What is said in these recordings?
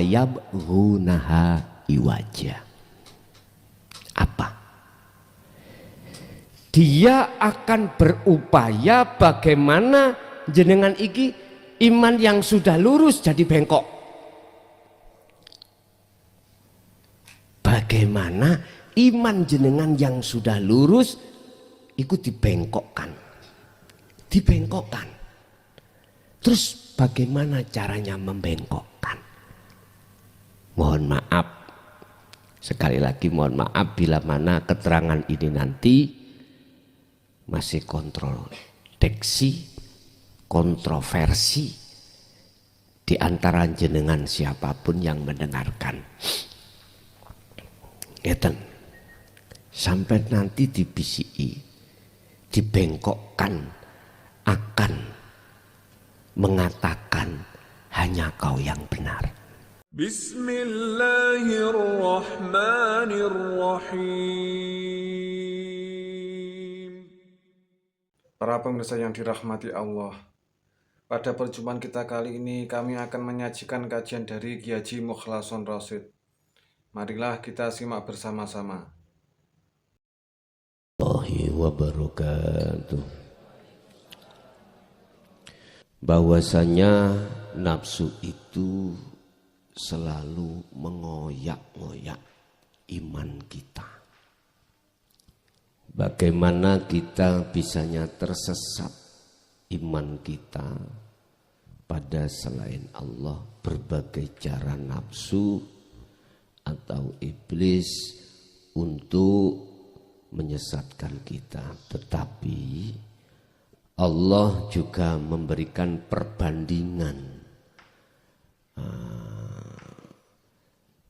wayabghunaha iwaja. Apa? Dia akan berupaya bagaimana jenengan iki iman yang sudah lurus jadi bengkok. Bagaimana iman jenengan yang sudah lurus ikut dibengkokkan. Dibengkokkan. Terus bagaimana caranya membengkokkan? Mohon maaf. Sekali lagi mohon maaf bila mana keterangan ini nanti masih kontroversi, kontroversi di antara jenengan siapapun yang mendengarkan. Ngeten. Sampai nanti dibisiki, dibengkokkan akan mengatakan hanya kau yang benar. Bismillahirrahmanirrahim. Para pemirsa yang dirahmati Allah, pada perjumpaan kita kali ini kami akan menyajikan kajian dari Kiai Haji Mukhlason Rosyid. Marilah kita simak bersama-sama. Wabarakatuh. Bahwasanya nafsu itu selalu mengoyak-ngoyak iman kita. Bagaimana kita bisanya tersesat iman kita pada selain Allah, berbagai cara nafsu atau iblis untuk menyesatkan kita. Tetapi Allah juga memberikan perbandingan.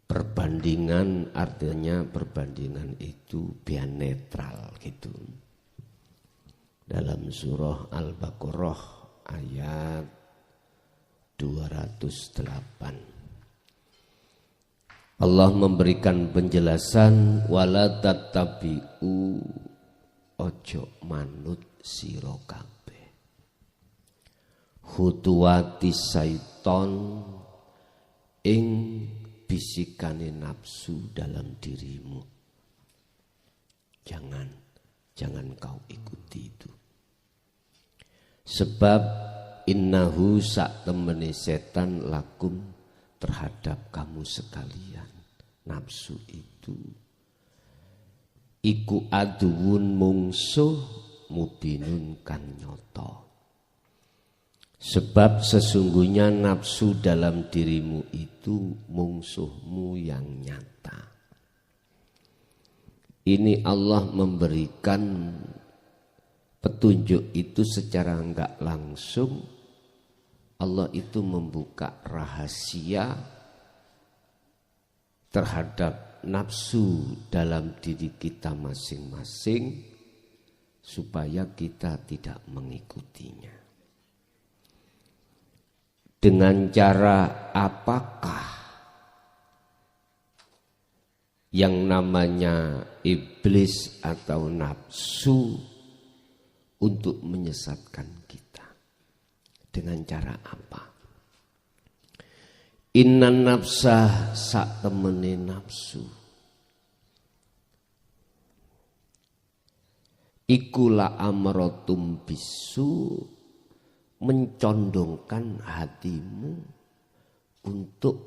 Perbandingan artinya perbandingan itu biar netral gitu. Dalam surah Al-Baqarah ayat 208. Allah memberikan penjelasan wala tattabi'u ojo manut sira kabeh khutuwati syaiton ing bisikane nafsu dalam dirimu. Jangan kau ikuti itu. Sebab innahu sak temene setan lakum terhadap kamu sekalian. Nafsu itu iku aduun mungsuh mubinun kan nyoto. Sebab sesungguhnya nafsu dalam dirimu itu mungsuhmu yang nyata. Ini Allah memberikan petunjuk itu secara enggak langsung. Allah itu membuka rahasia terhadap nafsu dalam diri kita masing-masing supaya kita tidak mengikutinya. Dengan cara apakah yang namanya iblis atau nafsu untuk menyesatkan kita? Dengan cara apa? Inna nafsa sak temene nafsu ikulah amrotum bisu, mencondongkan hatimu untuk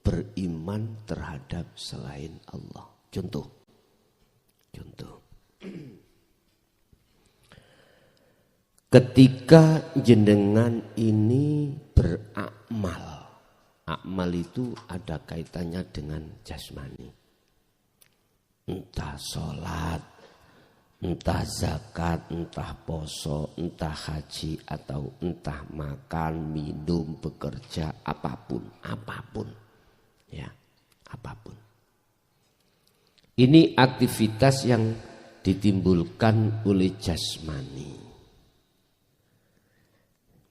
beriman terhadap selain Allah. Contoh. Ketika jenengan ini beramal, amal itu ada kaitannya dengan jasmani. Entah sholat, entah zakat, entah poso, entah haji, atau entah makan, minum, bekerja, apapun. Ya, apapun. Ini aktivitas yang ditimbulkan oleh jasmani.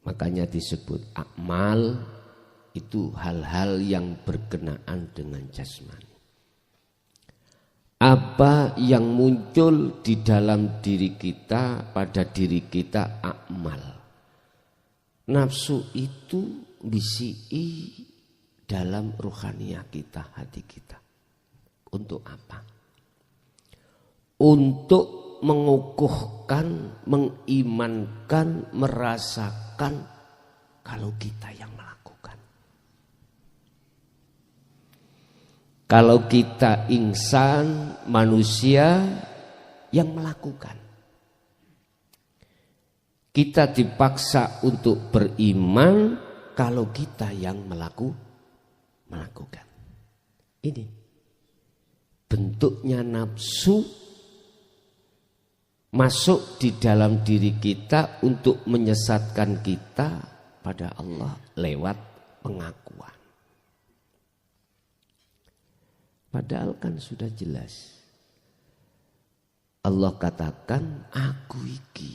Makanya disebut amal itu hal-hal yang berkenaan dengan jasmani. Apa yang muncul di dalam diri kita, pada diri kita amal. Nafsu itu bisi dalam ruhaniyah kita, hati kita. Untuk apa? Untuk mengukuhkan, mengimankan, merasakan kalau kita yang melakukan. Kalau kita insan, manusia yang melakukan. Kita dipaksa untuk beriman kalau kita yang melakukan. Ini bentuknya nafsu masuk di dalam diri kita untuk menyesatkan kita pada Allah lewat pengakuan. Padahal kan sudah jelas. Allah katakan, aku iki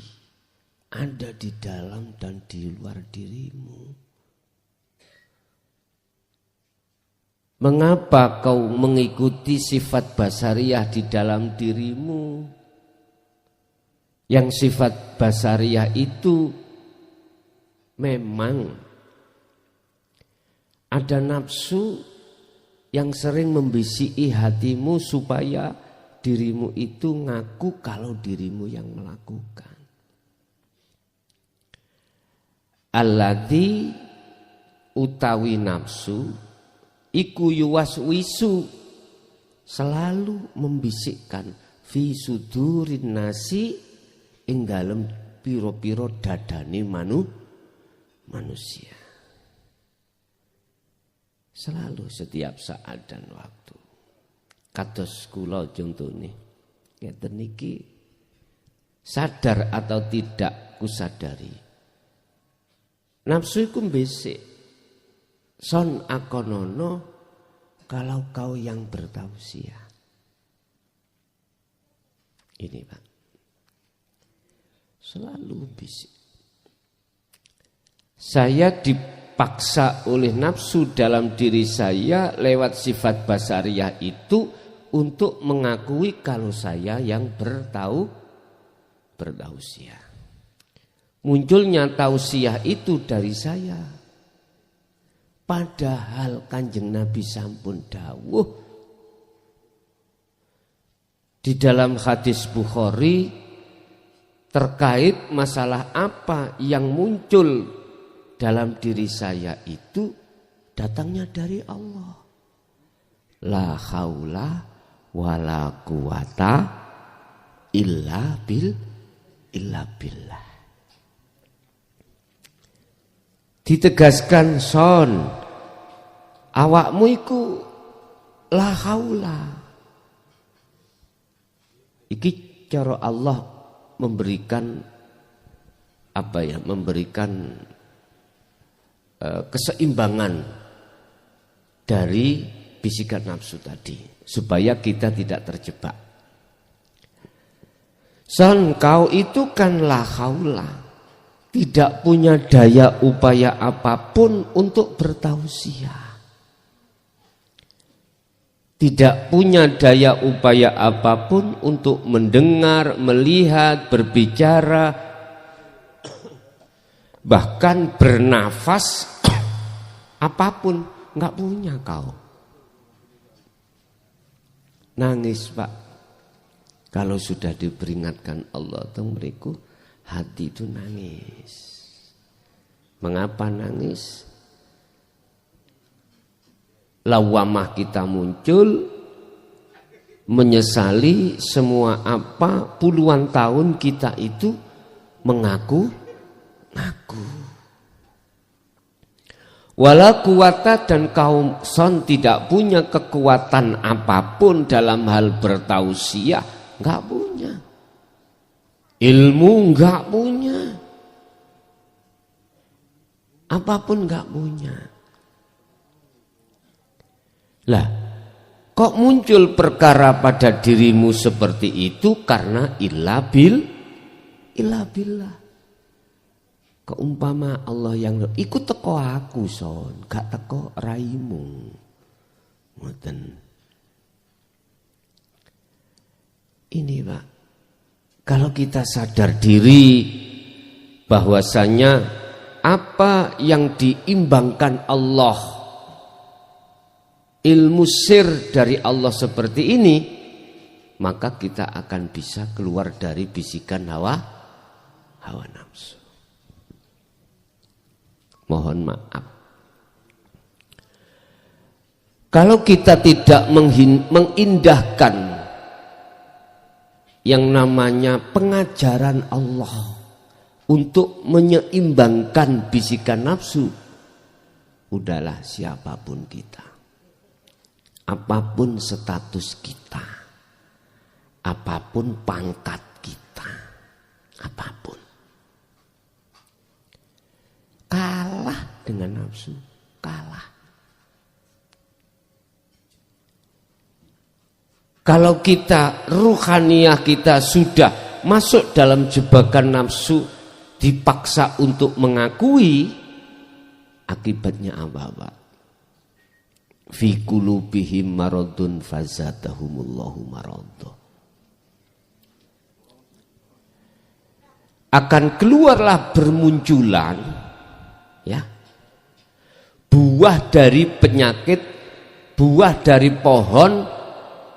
ada di dalam dan di luar dirimu. Mengapa kau mengikuti sifat basariyah di dalam dirimu? Yang sifat basariyah itu memang ada nafsu yang sering membisiki hatimu supaya dirimu itu ngaku kalau dirimu yang melakukan. Alladzi utawi nafsu iku yuwaswisu selalu membisikkan fi sudurin nasi ing dalem piro-piro dadane manusia. Selalu setiap saat dan waktu. Kados kula contone ngeten niki sadar atau tidak kusadari. Nafsu iku mbisik. Son akonono kalau kau yang bertausiah. Ini Pak. Selalu bisik. Saya dipaksa oleh nafsu dalam diri saya lewat sifat basariyah itu untuk mengakui kalau saya yang bertausiah. Munculnya tausiah itu dari saya. Padahal Kanjeng Nabi sampun dawuh di dalam hadis Bukhari terkait masalah apa yang muncul dalam diri saya itu datangnya dari Allah. La haula wala quwata illa billah. Ditegaskan son awakmu iku la haula. Iki cara Allah memberikan keseimbangan dari bisikan nafsu tadi supaya kita tidak terjebak. Son kau itu kan la haula, tidak punya daya upaya apapun untuk bertausiah. Tidak punya daya upaya apapun untuk mendengar, melihat, berbicara, bahkan bernafas apapun nggak punya kau. Nangis Pak, kalau sudah diperingatkan Allah teng mriku hati itu nangis. Mengapa nangis? Lawamah kita muncul, menyesali semua apa puluhan tahun kita itu mengaku. Wala kuwata dan kaum son tidak punya kekuatan apapun dalam hal bertausiah, nggak punya. Ilmu nggak punya. Apapun nggak punya. Lah, kok muncul perkara pada dirimu seperti itu karena illa billah. Keumpama Allah yang ikut teko aku son, gak teko raimu. Ngoten. Ini Pak, kalau kita sadar diri bahwasanya apa yang diimbangkan Allah ilmu sir dari Allah seperti ini, maka kita akan bisa keluar dari bisikan hawa nafsu. Mohon maaf. Kalau kita tidak mengindahkan yang namanya pengajaran Allah untuk menyeimbangkan bisikan nafsu, udahlah siapapun kita, apapun status kita, apapun pangkat kita, apapun, kalah dengan nafsu, kalah. Kalau kita, ruhaniyah kita sudah masuk dalam jebakan nafsu, dipaksa untuk mengakui, akibatnya apa? Fi qulubihim maradun fazadahumullahu maradun. Akan keluarlah bermunculan, ya, buah dari penyakit, buah dari pohon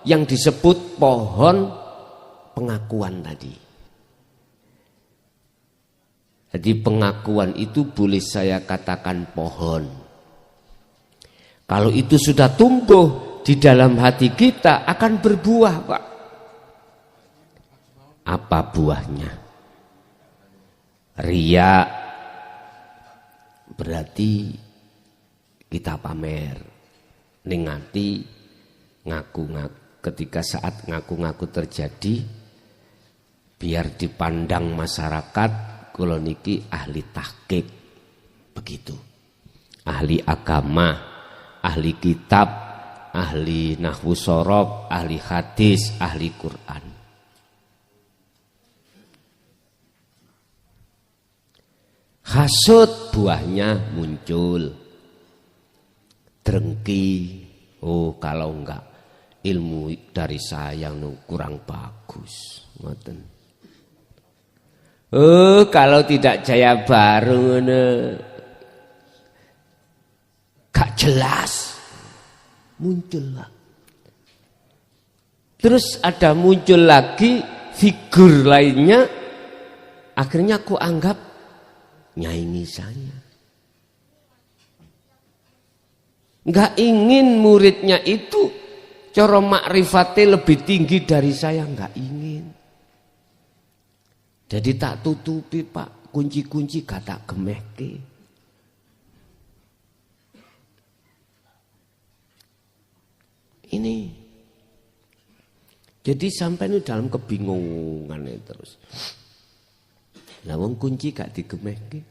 yang disebut pohon pengakuan tadi. Jadi pengakuan itu boleh saya katakan pohon. Kalau itu sudah tumbuh di dalam hati kita akan berbuah, Pak. Apa buahnya? Riya, berarti kita pamer, ningati, ngaku-ngaku. Ketika saat ngaku-ngaku terjadi, biar dipandang masyarakat, kalau niki ahli tahqiq, begitu, ahli agama, ahli kitab, ahli nahwu shorof, ahli hadis, ahli Quran. Hasud buahnya muncul, drengki, oh kalau enggak ilmu dari saya kurang bagus, ngoten. Oh kalau tidak Jaya Baru gak jelas, muncullah. Terus ada muncul lagi figur lainnya, akhirnya aku anggap nyaingi saya. Gak ingin muridnya itu cara makrifatnya lebih tinggi dari saya, enggak ingin. Jadi tak tutupi, Pak, kunci-kunci gak tak gemehke. Ini. Jadi sampai ini dalam kebingungan terus. Lah wong kunci gak digemehke.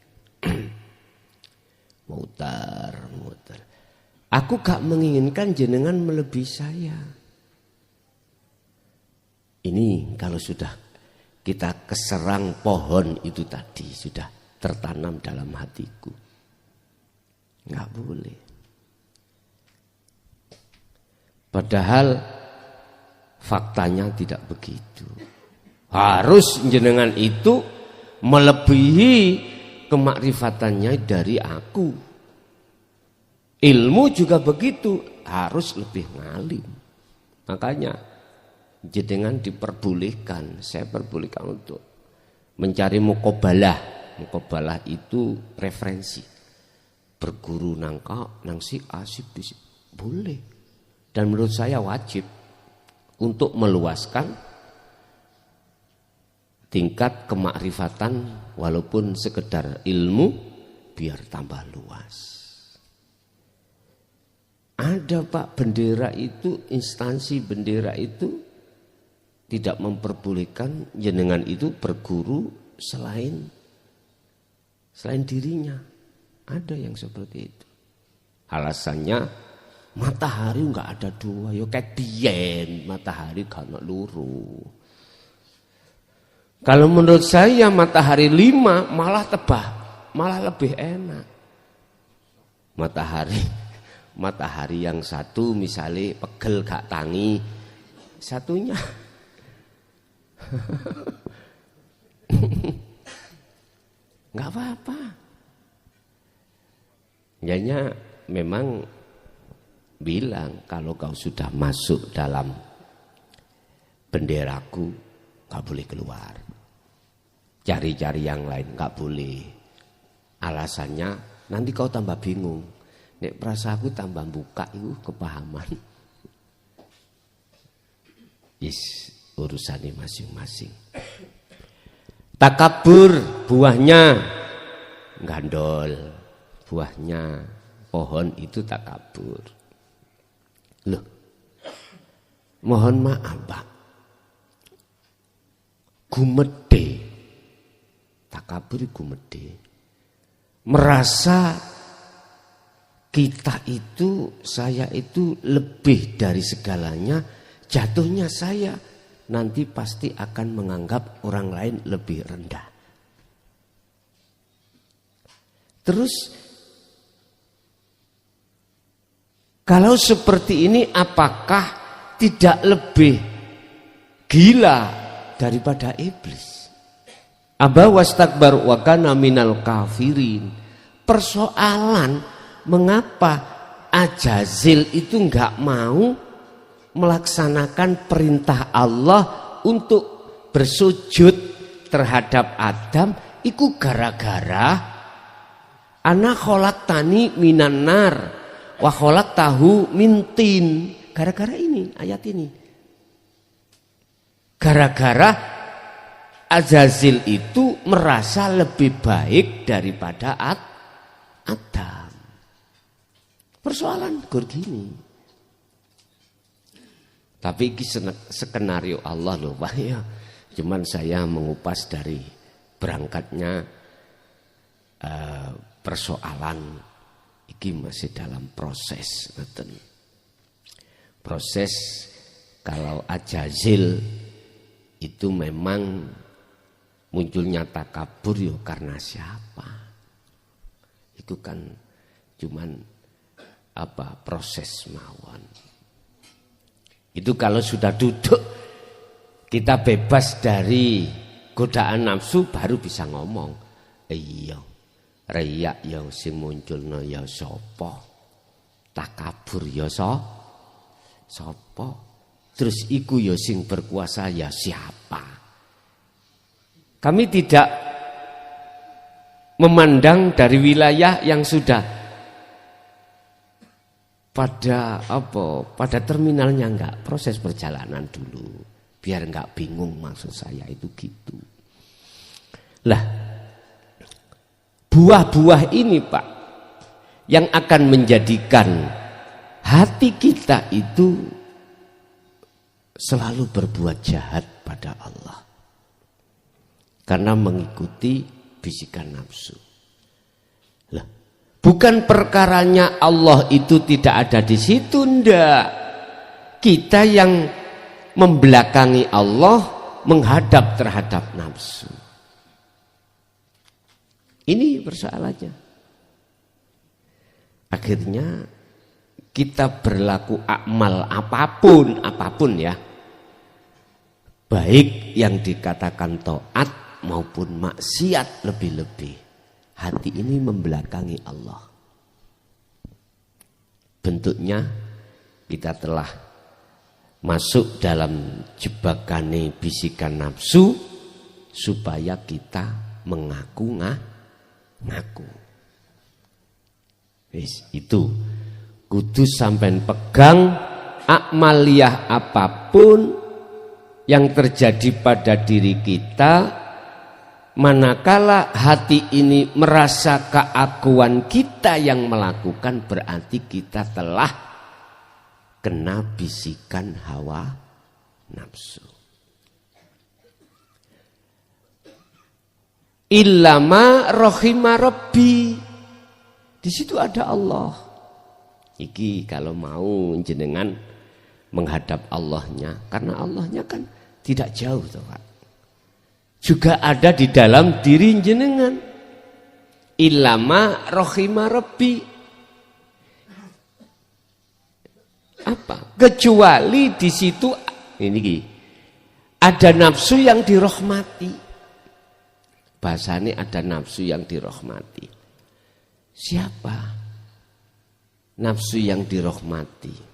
Muter. Aku gak menginginkan jenengan melebihi saya. Ini kalau sudah kita keserang pohon itu tadi, sudah tertanam dalam hatiku. Gak boleh. Padahal faktanya tidak begitu. Harus jenengan itu melebihi kemakrifatannya dari aku. Ilmu juga begitu, harus lebih ngalim. Makanya jenengan diperbolehkan, saya perbolehkan untuk mencari muqabalah. Muqabalah itu referensi. Berguru nangka, nangsi asib, boleh. Dan menurut saya wajib untuk meluaskan tingkat kemakrifatan walaupun sekedar ilmu biar tambah luas. Ada Pak, bendera itu, instansi bendera itu tidak memperbolehkan jenengan itu berguru selain dirinya. Ada yang seperti itu. Alasannya matahari enggak ada dua, yo kayak biyen matahari gak ono loro. Kalau menurut saya matahari 5 malah tebah, malah lebih enak. Matahari yang satu misalnya pegel gak tangi, satunya nggak apa-apa. Jadinya memang bilang, kalau kau sudah masuk dalam benderaku, gak boleh keluar. Cari-cari yang lain, gak boleh. Alasannya, nanti kau tambah bingung. Nek perasaanku tambah buka itu kepahaman. Urusannya masing-masing. Takabur buahnya gandol. Buahnya pohon itu takabur. Loh, mohon maaf Pak, gumede, takabur gumede, merasa kita itu, saya itu lebih dari segalanya, jatuhnya saya nanti pasti akan menganggap orang lain lebih rendah. Terus kalau seperti ini, apakah tidak lebih gila daripada iblis? Aba wastakbar wa kana minal kafirin. Persoalan mengapa Ajazil itu enggak mau melaksanakan perintah Allah untuk bersujud terhadap Adam, iku gara-gara ana khalaqtani minan nar wa khalaqtahu min tin. Gara-gara ini, ayat ini. Gara-gara Azazil itu merasa lebih baik daripada Adam. Persoalan gini. Tapi ini skenario Allah loh Pak ya. Cuman saya mengupas dari berangkatnya persoalan ini masih dalam proses. Proses kalau Ajazil itu memang munculnya takabur ya karena siapa? Itu kan cuman proses mawon. Itu kalau sudah duduk kita bebas dari godaan nafsu baru bisa ngomong. Iya, riya ya sing munculno ya sapa? Takabur ya sapa? Terus iku ya sing berkuasa ya siapa? Kami tidak memandang dari wilayah yang sudah pada terminalnya enggak, proses perjalanan dulu biar enggak bingung, maksud saya itu gitu. Lah, buah-buah ini Pak yang akan menjadikan hati kita itu selalu berbuat jahat pada Allah karena mengikuti bisikan nafsu. Lah, bukan perkaranya Allah itu tidak ada di situ, ndak. Kita yang membelakangi Allah menghadap terhadap nafsu. Ini persoalannya. Akhirnya kita berlaku amal apapun ya. Baik yang dikatakan taat maupun maksiat lebih-lebih. Hati ini membelakangi Allah. Bentuknya kita telah masuk dalam jebakan bisikan nafsu supaya kita mengaku-ngaku. Itu kudu sampai pegang amaliyah apapun yang terjadi pada diri kita. Manakala hati ini merasa keakuan kita yang melakukan, berarti kita telah kena bisikan hawa nafsu. Illama rohima rabbi. Di situ ada Allah. Iki kalau mau jenengan menghadap Allahnya, karena Allahnya kan tidak jauh toh Pak. Juga ada di dalam diri jenengan. Illama rohima rabbi. Apa? Kecuali di situ ini ada nafsu yang dirahmati. Bahasanya ada nafsu yang dirahmati. Siapa? nafsu yang dirahmati.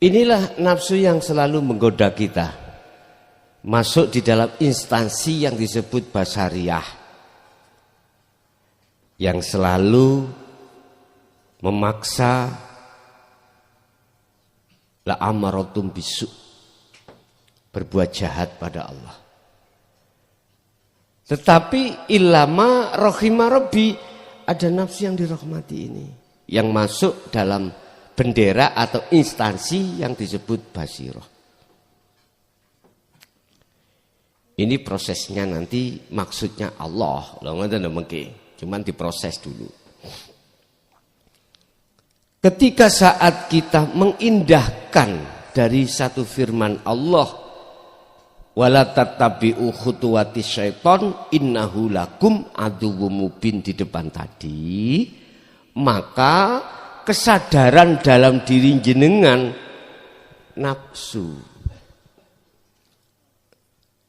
Inilah nafsu yang selalu menggoda kita. Masuk di dalam instansi yang disebut basariyah. Yang selalu memaksa la'amaratum bisu, berbuat jahat pada Allah. Tetapi ilama rohima rabbi, ada nafsu yang dirahmati ini. Yang masuk dalam bendera atau instansi yang disebut basiroh. Ini prosesnya nanti maksudnya Allah. Cuman diproses dulu. Ketika saat kita mengindahkan dari satu firman Allah, wala tattabi'u khutuwati syaiton innahu lakum aduwwum mubin di depan tadi, maka kesadaran dalam diri jenengan nafsu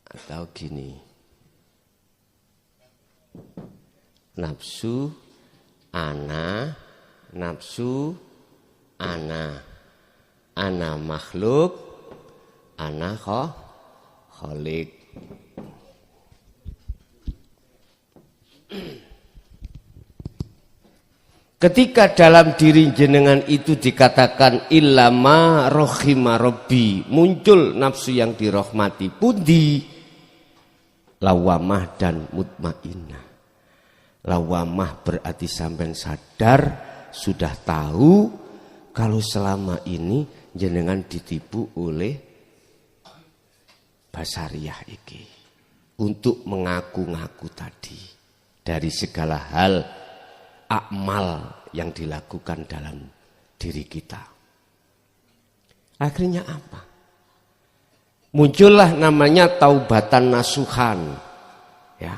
atau gini, nafsu ana makhluk, ana khalik. Ketika dalam diri jenengan itu dikatakan illama rohima robbi, muncul nafsu yang dirahmati, pundi lawamah dan mutmainnah. Lawamah berarti sampai sadar, sudah tahu kalau selama ini jenengan ditipu oleh basariyah iki untuk mengaku-ngaku tadi dari segala hal akmal yang dilakukan dalam diri kita. Akhirnya apa? Muncullah namanya taubatan nasuhan. Ya.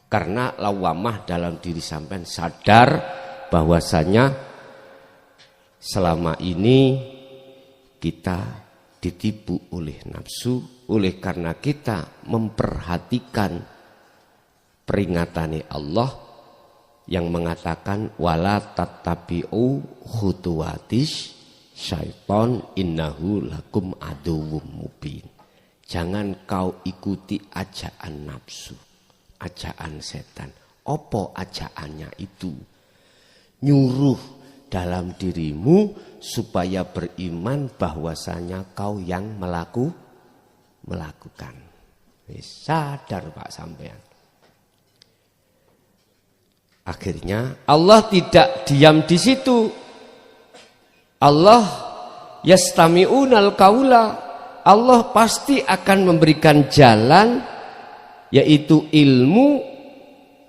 Karena lawamah dalam diri sampean sadar bahwasanya selama ini kita ditipu oleh nafsu, oleh karena kita memperhatikan peringatannya Allah yang mengatakan wala tattabi'u khutuwatis syaiton innahu lakum aduwwum mubin. Jangan kau ikuti ajaan nafsu, ajaan setan. Apa ajaannya itu? Nyuruh dalam dirimu supaya beriman bahwasanya kau yang melakukan. Sadar Pak sampean. Akhirnya Allah tidak diam di situ. Allah yastami'unal qaula. Allah pasti akan memberikan jalan, yaitu ilmu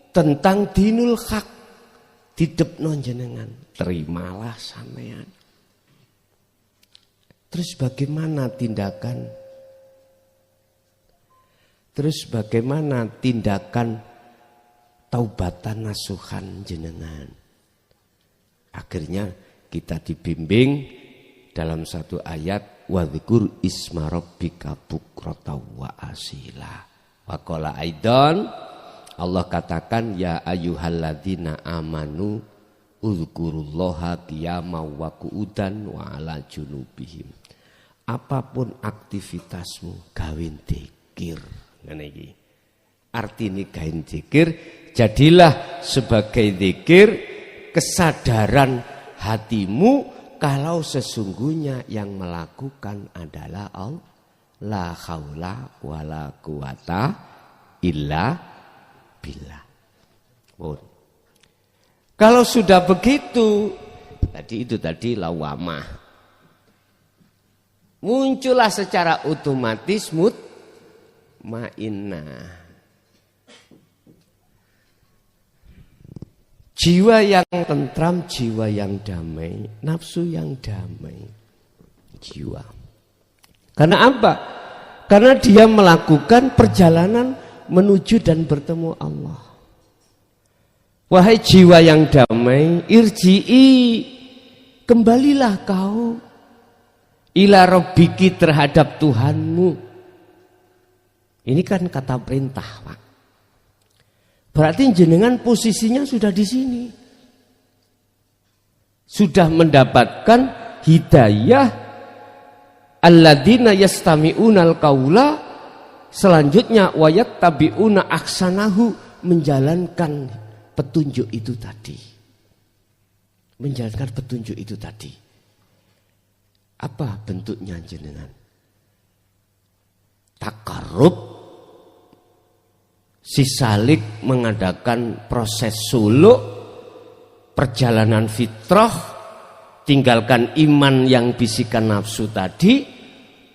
tentang dinul haq. Didepno jenengan, terimalah sampean. Terus bagaimana tindakan? Taubatan nasuhan jenengan? Akhirnya kita dibimbing dalam satu ayat, wadhkur isma rabbika bukrata wa asila. Wa qala aidan, Allah katakan ya ayyuhalladzina amanu uzkurullaha qiyaman wa qu'udan wa ala junubihim. Apapun aktivitasmu gawe dzikir. Ngene iki. Artine gawe dzikir, jadilah sebagai dzikir kesadaran hatimu kalau sesungguhnya yang melakukan adalah Allah. La haula wala quwata illa billah. Kalau sudah begitu, tadi lawamah. Muncullah secara otomatis mutmainnah. Jiwa yang tentram, jiwa yang damai, nafsu yang damai. Jiwa. Karena apa? Karena dia melakukan perjalanan menuju dan bertemu Allah. Wahai jiwa yang damai, irji'i, kembalilah kau ila rabbiki, terhadap Tuhanmu. Ini kan kata perintah, Pak. Berarti jenengan posisinya sudah di sini. Sudah mendapatkan hidayah alladzina yastami'unal qaula, selanjutnya wayattabi'una ahsanahu, menjalankan petunjuk itu tadi. Menjalankan petunjuk itu tadi. Apa bentuknya jenengan? Takarrub, si salik mengadakan proses suluk, perjalanan fitrah, tinggalkan iman yang bisikan nafsu tadi,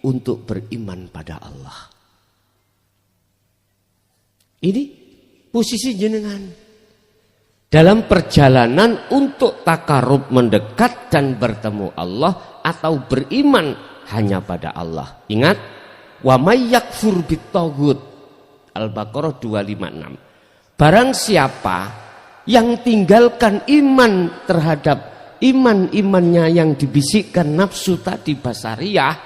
untuk beriman pada Allah. Ini posisi jenengan dalam perjalanan untuk takarub, mendekat dan bertemu Allah, atau beriman hanya pada Allah. Ingat, wa may yakfur bitaghut, Al-Baqarah 256. Barang siapa yang tinggalkan iman terhadap iman-imannya yang dibisikkan nafsu tadi, basariyah,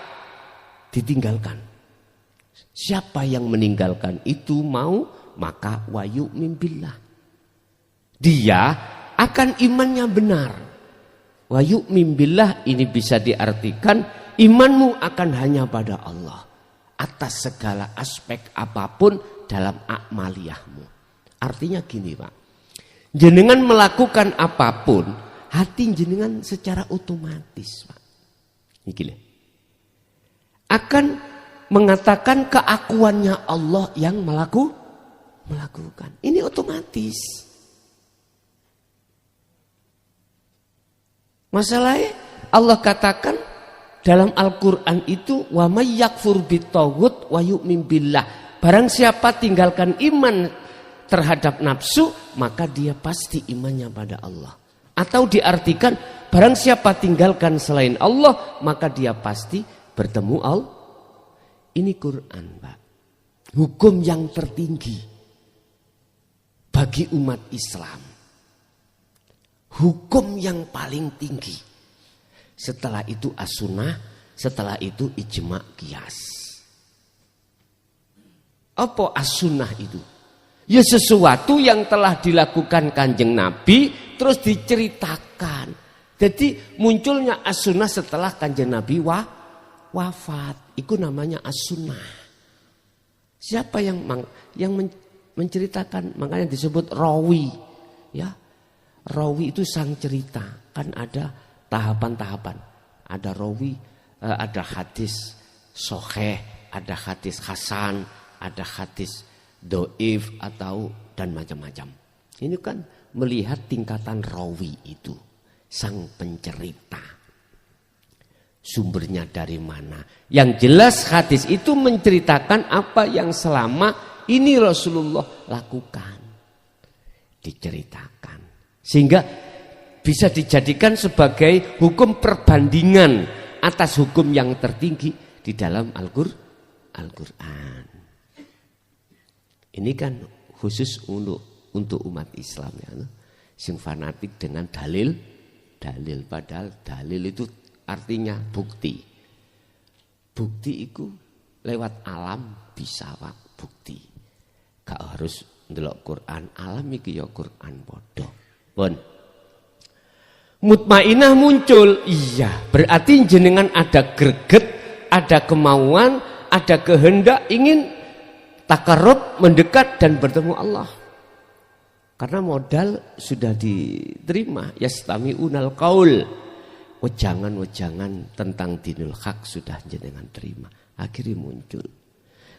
ditinggalkan. Siapa yang meninggalkan itu maka wa yu'min billah, dia akan imannya benar. Wa yu'min billah ini bisa diartikan imanmu akan hanya pada Allah atas segala aspek apapun dalam amaliyahmu. Artinya gini, Pak, jenengan melakukan apapun, hati jenengan secara otomatis, Pak, ini akan mengatakan keakuannya Allah yang melakukan. Ini otomatis. Masalahnya Allah katakan dalam Al-Quran itu, wa may yakfur bitaghut wa yu'min billah. Barang siapa tinggalkan iman terhadap nafsu, maka dia pasti imannya pada Allah. Atau diartikan, barang siapa tinggalkan selain Allah, maka dia pasti bertemu Allah. Ini Quran, Pak. Hukum yang tertinggi bagi umat Islam. Hukum yang paling tinggi. Setelah itu as-sunnah, setelah itu ijma' qiyas. Apa as-sunnah itu? Ya sesuatu yang telah dilakukan Kanjeng Nabi terus diceritakan. Jadi munculnya as-sunnah setelah Kanjeng Nabi wafat, itu namanya as-sunnah. Siapa yang menceritakan, makanya disebut rawi, ya. Rawi itu sang cerita, kan ada tahapan-tahapan. Ada rawi, ada hadis sahih, ada hadis hasan, ada hadis doif atau dan macam-macam. Ini kan melihat tingkatan rawi itu, sang pencerita. Sumbernya dari mana? Yang jelas hadis itu menceritakan apa yang selama ini Rasulullah lakukan. Diceritakan. Sehingga bisa dijadikan sebagai hukum perbandingan atas hukum yang tertinggi di dalam Al-Quran. Ini kan khusus untuk umat Islam, ya. Sing fanatik dengan dalil. Padahal dalil itu artinya bukti. Bukti itu lewat alam bisa, Pak, bukti. Gak harus ndelok Quran, alam iki ya Quran padha. Pun mutmainah muncul, iya, berarti jenengan ada greget, ada kemauan, ada kehendak ingin takarrub, mendekat dan bertemu Allah. Karena modal sudah diterima, yastami'unal qaul. wejangan-wejangan tentang dinul haq sudah jenengan terima. Akhirnya muncul.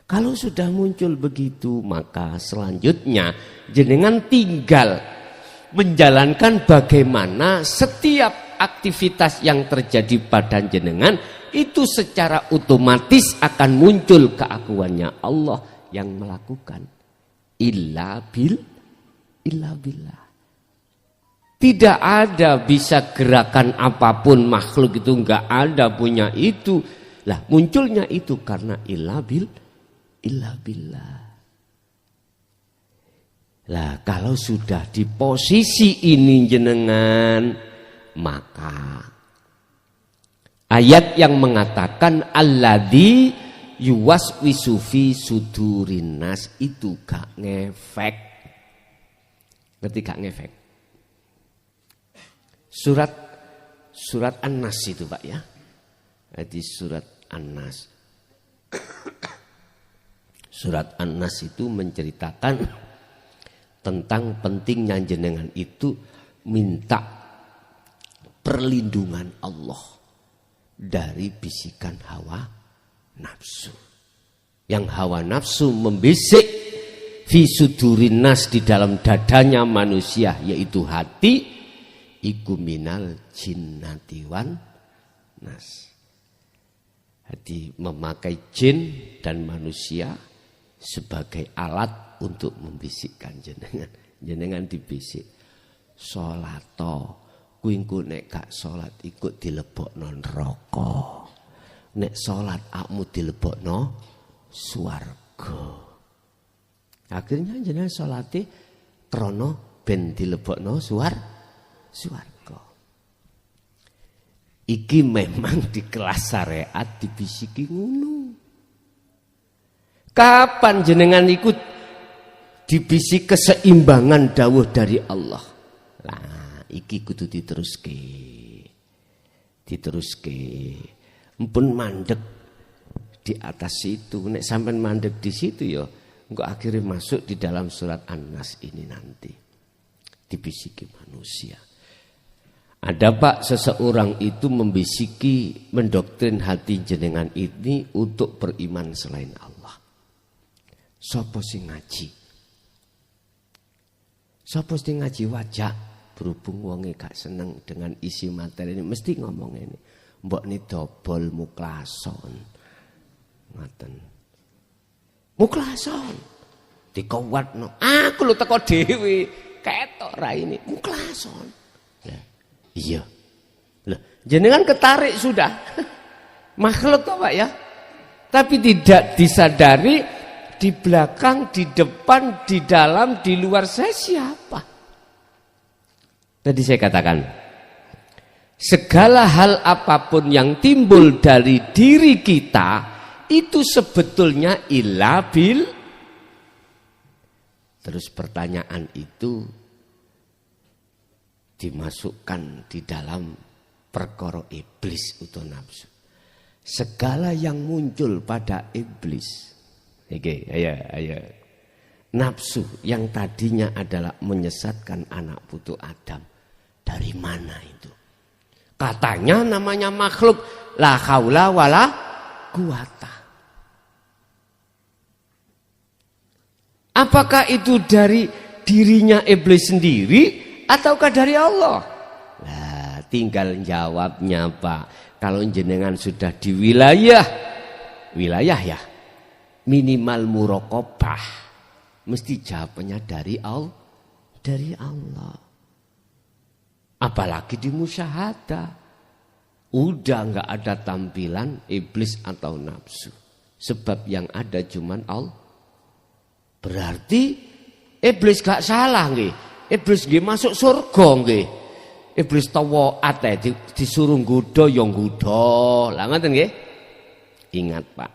Kalau sudah muncul begitu, maka selanjutnya jenengan tinggal menjalankan bagaimana setiap aktivitas yang terjadi pada jenengan itu secara otomatis akan muncul keakuannya Allah yang melakukan. Illa billah. Tidak ada bisa gerakan apapun makhluk itu enggak ada punya itu. Lah munculnya itu karena illa billah. Lah kalau sudah di posisi ini jenengan, maka ayat yang mengatakan alladzi yuwaswisu fi sudurin nas itu gak ngefek. Ngerti gak ngefek? Surat An-Nas itu Pak ya. Di surat An-Nas. Surat An-Nas itu menceritakan tentang pentingnya jenengan itu minta perlindungan Allah dari bisikan hawa nafsu. Yang hawa nafsu membisik fi sudurin nas di dalam dadanya manusia yaitu hati iku minal jinnati wan nas. Hati memakai jin dan manusia sebagai alat untuk membisikkan jenengan. Jenengan dibisik. Sholato, kuwi engko nek gak salat ikut dilebokno neraka. Nek salat akmu dilebokno swarga. Akhirnya jenengan salate krana ben dilebokno swarga. Iki memang di kelas syariat dibisiki ngono. Kapan jenengan ikut dibisik keseimbangan dawuh dari Allah? Lah, iki kudu diteruske. Empun mandek di atas itu. Nek sampean mandek di situ ya, engko akhirnya masuk di dalam surat An-Nas ini nanti. Dibisiki manusia. Ada Pak seseorang itu membisiki, mendoktrin hati jenengan ini untuk beriman selain Allah. Sopo sing ngaji? Sopo sing ngaji wajah berhubung wonge gak seneng dengan isi materi ini mesti ngomong ini. Mbok ni dobol muklason. Ngaten. Muklason. Dikawatno. Aku lho teko dhewe. Ketok ra ini muklason. Ya. Iya. Loh, jenengan ketarik sudah. Makhluk toh Pak ya. Tapi tidak disadari di belakang, di depan, di dalam, di luar saya siapa? Tadi saya katakan, segala hal apapun yang timbul dari diri kita itu sebetulnya ilabil. Terus pertanyaan itu dimasukkan di dalam perkara iblis atau nafsu. Segala yang muncul pada iblis. Oke, ayo. Nafsu yang tadinya adalah menyesatkan anak putu Adam. Dari mana itu? Katanya namanya makhluk la haula wala quwata. Apakah itu dari dirinya iblis sendiri ataukah dari Allah? Nah, tinggal jawabnya Pak. Kalau jenengan sudah di wilayah ya minimal muraqabah, mesti jawabannya dari Allah. Apalagi di musyahadah, udah nggak ada tampilan iblis atau nafsu, sebab yang ada cuman Allah. Berarti iblis gak salah nggih. Iblis nggih masuk surga nggih. Iblis tawaat disuruh nggodha ya nggodha. Lah ngoten nggih. Ingat Pak.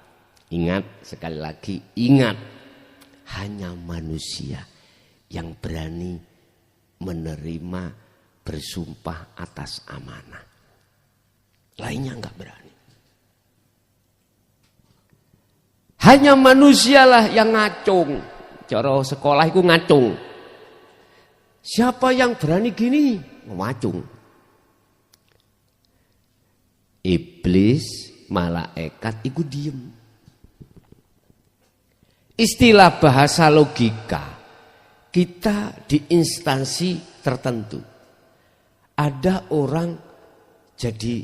Ingat sekali lagi, ingat. Hanya manusia yang berani menerima bersumpah atas amanah. Lainnya enggak berani. Hanya manusialah yang ngacung. Cara sekolah itu ngacung. Siapa yang berani gini? Ngacung. iblis, malaikat iku diem. Istilah bahasa logika, kita di instansi tertentu. Ada orang jadi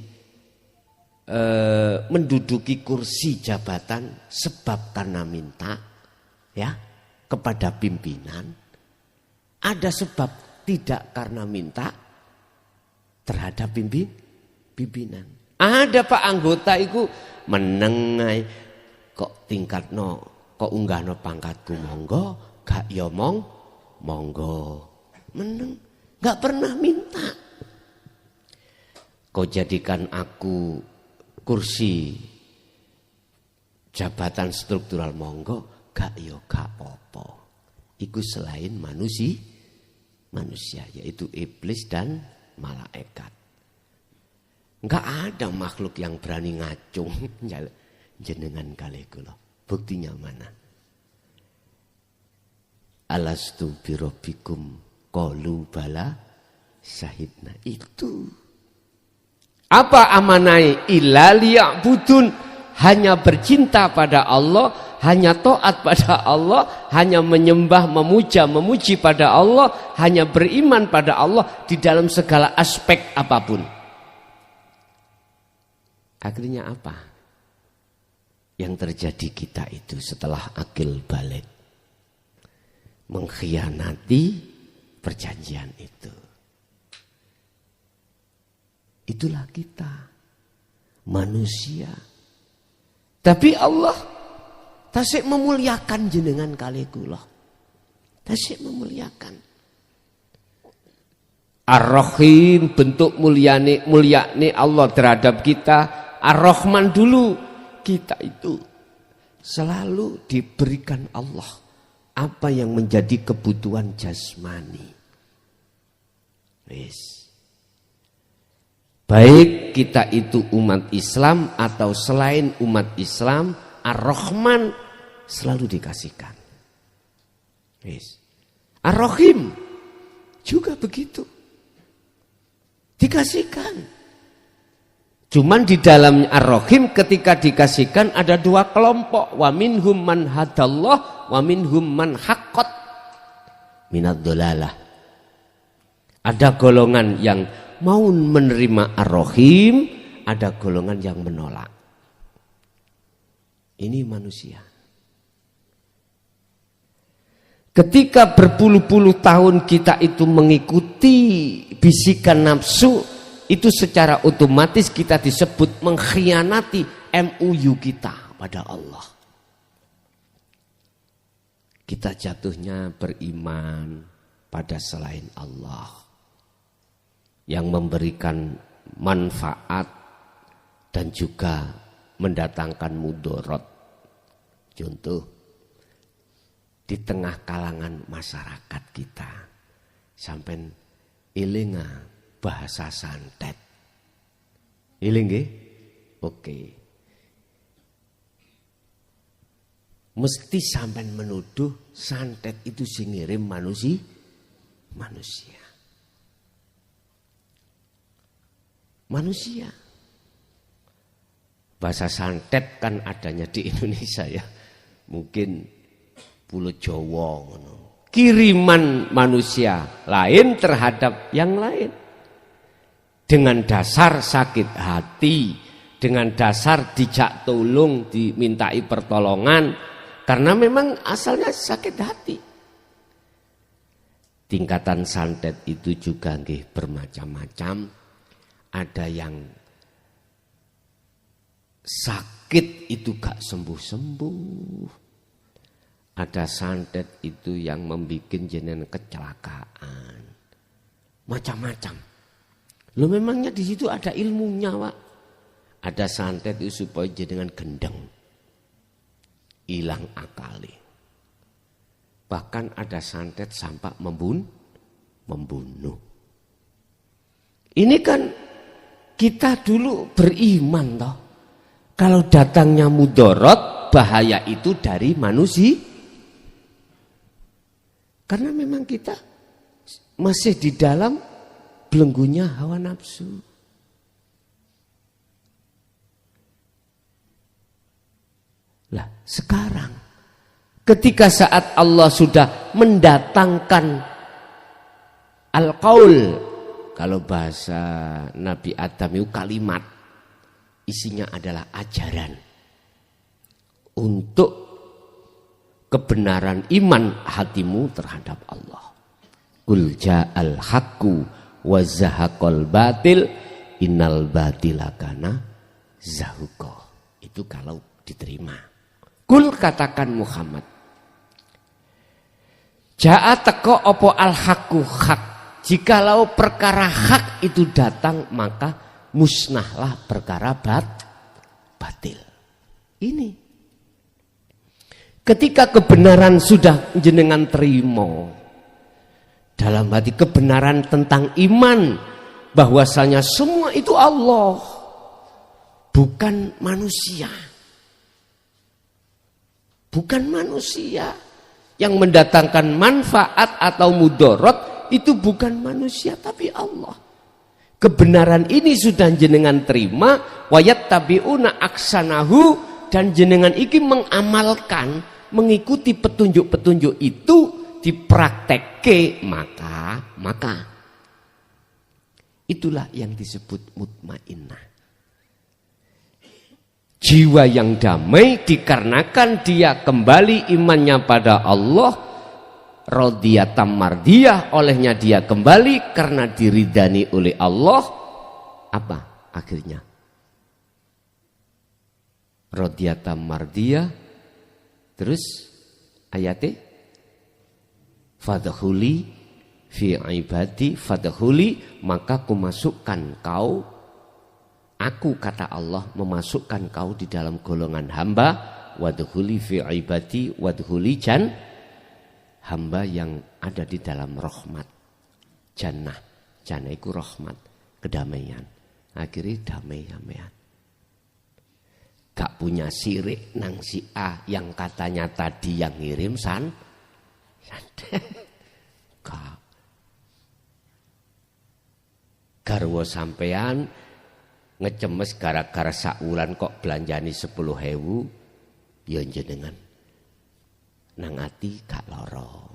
menduduki kursi jabatan sebab karena minta ya kepada pimpinan. Ada sebab tidak karena minta terhadap pimpinan. Ada pak anggota itu menengai kok tingkat no, kok unggah no pangkatku monggo, gak ya monggo, meneng, gak pernah minta. Kau jadikan aku kursi jabatan struktural monggo, gak yo gak apa-apa. Iku selain manusia yaitu iblis dan malaikat. Enggak ada makhluk yang berani ngacung jenengan kali kula. Buktinya mana? Alastu birabbikum qalu bala syahidna. Itu apa amanai illa liya'budun, hanya bercinta pada Allah, hanya taat pada Allah, hanya menyembah, memuji pada Allah, hanya beriman pada Allah di dalam segala aspek apapun. Akhirnya apa yang terjadi kita itu setelah akil balik? Mengkhianati perjanjian itu. Itulah kita, manusia. Tapi Allah tasik memuliakan jenengan kali kula. Tasik memuliakan. Ar-Rahim, bentuk mulyane Allah terhadap kita. Ar-Rahman dulu, kita itu selalu diberikan Allah apa yang menjadi kebutuhan jasmani. Wis. Baik kita itu umat Islam atau selain umat Islam, Ar-Rahman selalu dikasihkan. Yes. Ar-Rahim juga begitu. Dikasihkan. Cuman di dalam Ar-Rahim ketika dikasihkan ada dua kelompok. Wa minhum man hadallah wa minhum man haqqat minad dhalalah. Ada golongan yang mau menerima Ar-Rahim, ada golongan yang menolak. Ini manusia. Ketika berpuluh-puluh tahun kita itu mengikuti bisikan nafsu, itu secara otomatis kita disebut mengkhianati MUU kita pada Allah. Kita jatuhnya beriman pada selain Allah yang memberikan manfaat dan juga mendatangkan mudarat. Contoh, di tengah kalangan masyarakat kita sampai ilinga bahasa santet. Iling nggih? Oke. Mesti sampai menuduh santet itu sing ngirim manusia. Manusia. Bahasa santet kan adanya di Indonesia ya. Mungkin Pulau Jawa. Kiriman manusia lain terhadap yang lain. Dengan dasar sakit hati. Dengan dasar dijak tolong, dimintai pertolongan. Karena memang asalnya sakit hati. Tingkatan santet itu juga nggih bermacam-macam. Ada yang sakit itu gak sembuh-sembuh. Ada santet itu yang membuat jenengan kecelakaan. Macam-macam. Lo memangnya di situ ada ilmunya, Pak. Ada santet itu supaya jenengan gendeng. Hilang akali. Bahkan ada santet sampai membunuh. Ini kan kita dulu beriman toh. Kalau datangnya mudarat, bahaya itu dari manusia. Karena memang kita masih di dalam belenggunya hawa nafsu. Lah sekarang ketika saat Allah sudah mendatangkan al-qaul, kalau bahasa Nabi Adam itu kalimat, isinya adalah ajaran untuk kebenaran iman hatimu terhadap Allah. Qul ja'al haqqu wa zahaqal batil innal batila kana zahuqa. Itu kalau diterima. Qul, katakan Muhammad, ja'a teko opo al haqqu hak. Jikalau perkara hak itu datang, maka musnahlah perkara batil. Ini ketika kebenaran sudah jenengan terima dalam hati, kebenaran tentang iman, bahwasanya semua itu Allah, bukan manusia. Bukan manusia yang mendatangkan manfaat atau mudorot, itu bukan manusia tapi Allah. Kebenaran ini sudah jenengan terima, wayat tabiuna aksanahu, dan jenengan iki mengamalkan, mengikuti petunjuk-petunjuk itu, dipraktekke, maka itulah yang disebut mutmainnah. Jiwa yang damai dikarenakan dia kembali imannya pada Allah, radhiyatam mardiyah, olehnya dia kembali karena diridani oleh Allah. Apa akhirnya? Radhiyatam mardiyah. Terus ayatnya, fadkhuli fi ibadi, fadkhuli, maka kumasukkan kau, aku kata Allah memasukkan kau di dalam golongan hamba, wadkhuli fi ibadi, wadkhuli hamba yang ada di dalam rahmat. Jannah itu rahmat, kedamaian. Akhirnya damai-damaian. Gak punya sirik nang si A yang katanya tadi yang ngirim Gak. Garwa sampean ngecemes gara-gara sakulan kok belanjani 10.000, ya jenengan nang ati gak loro.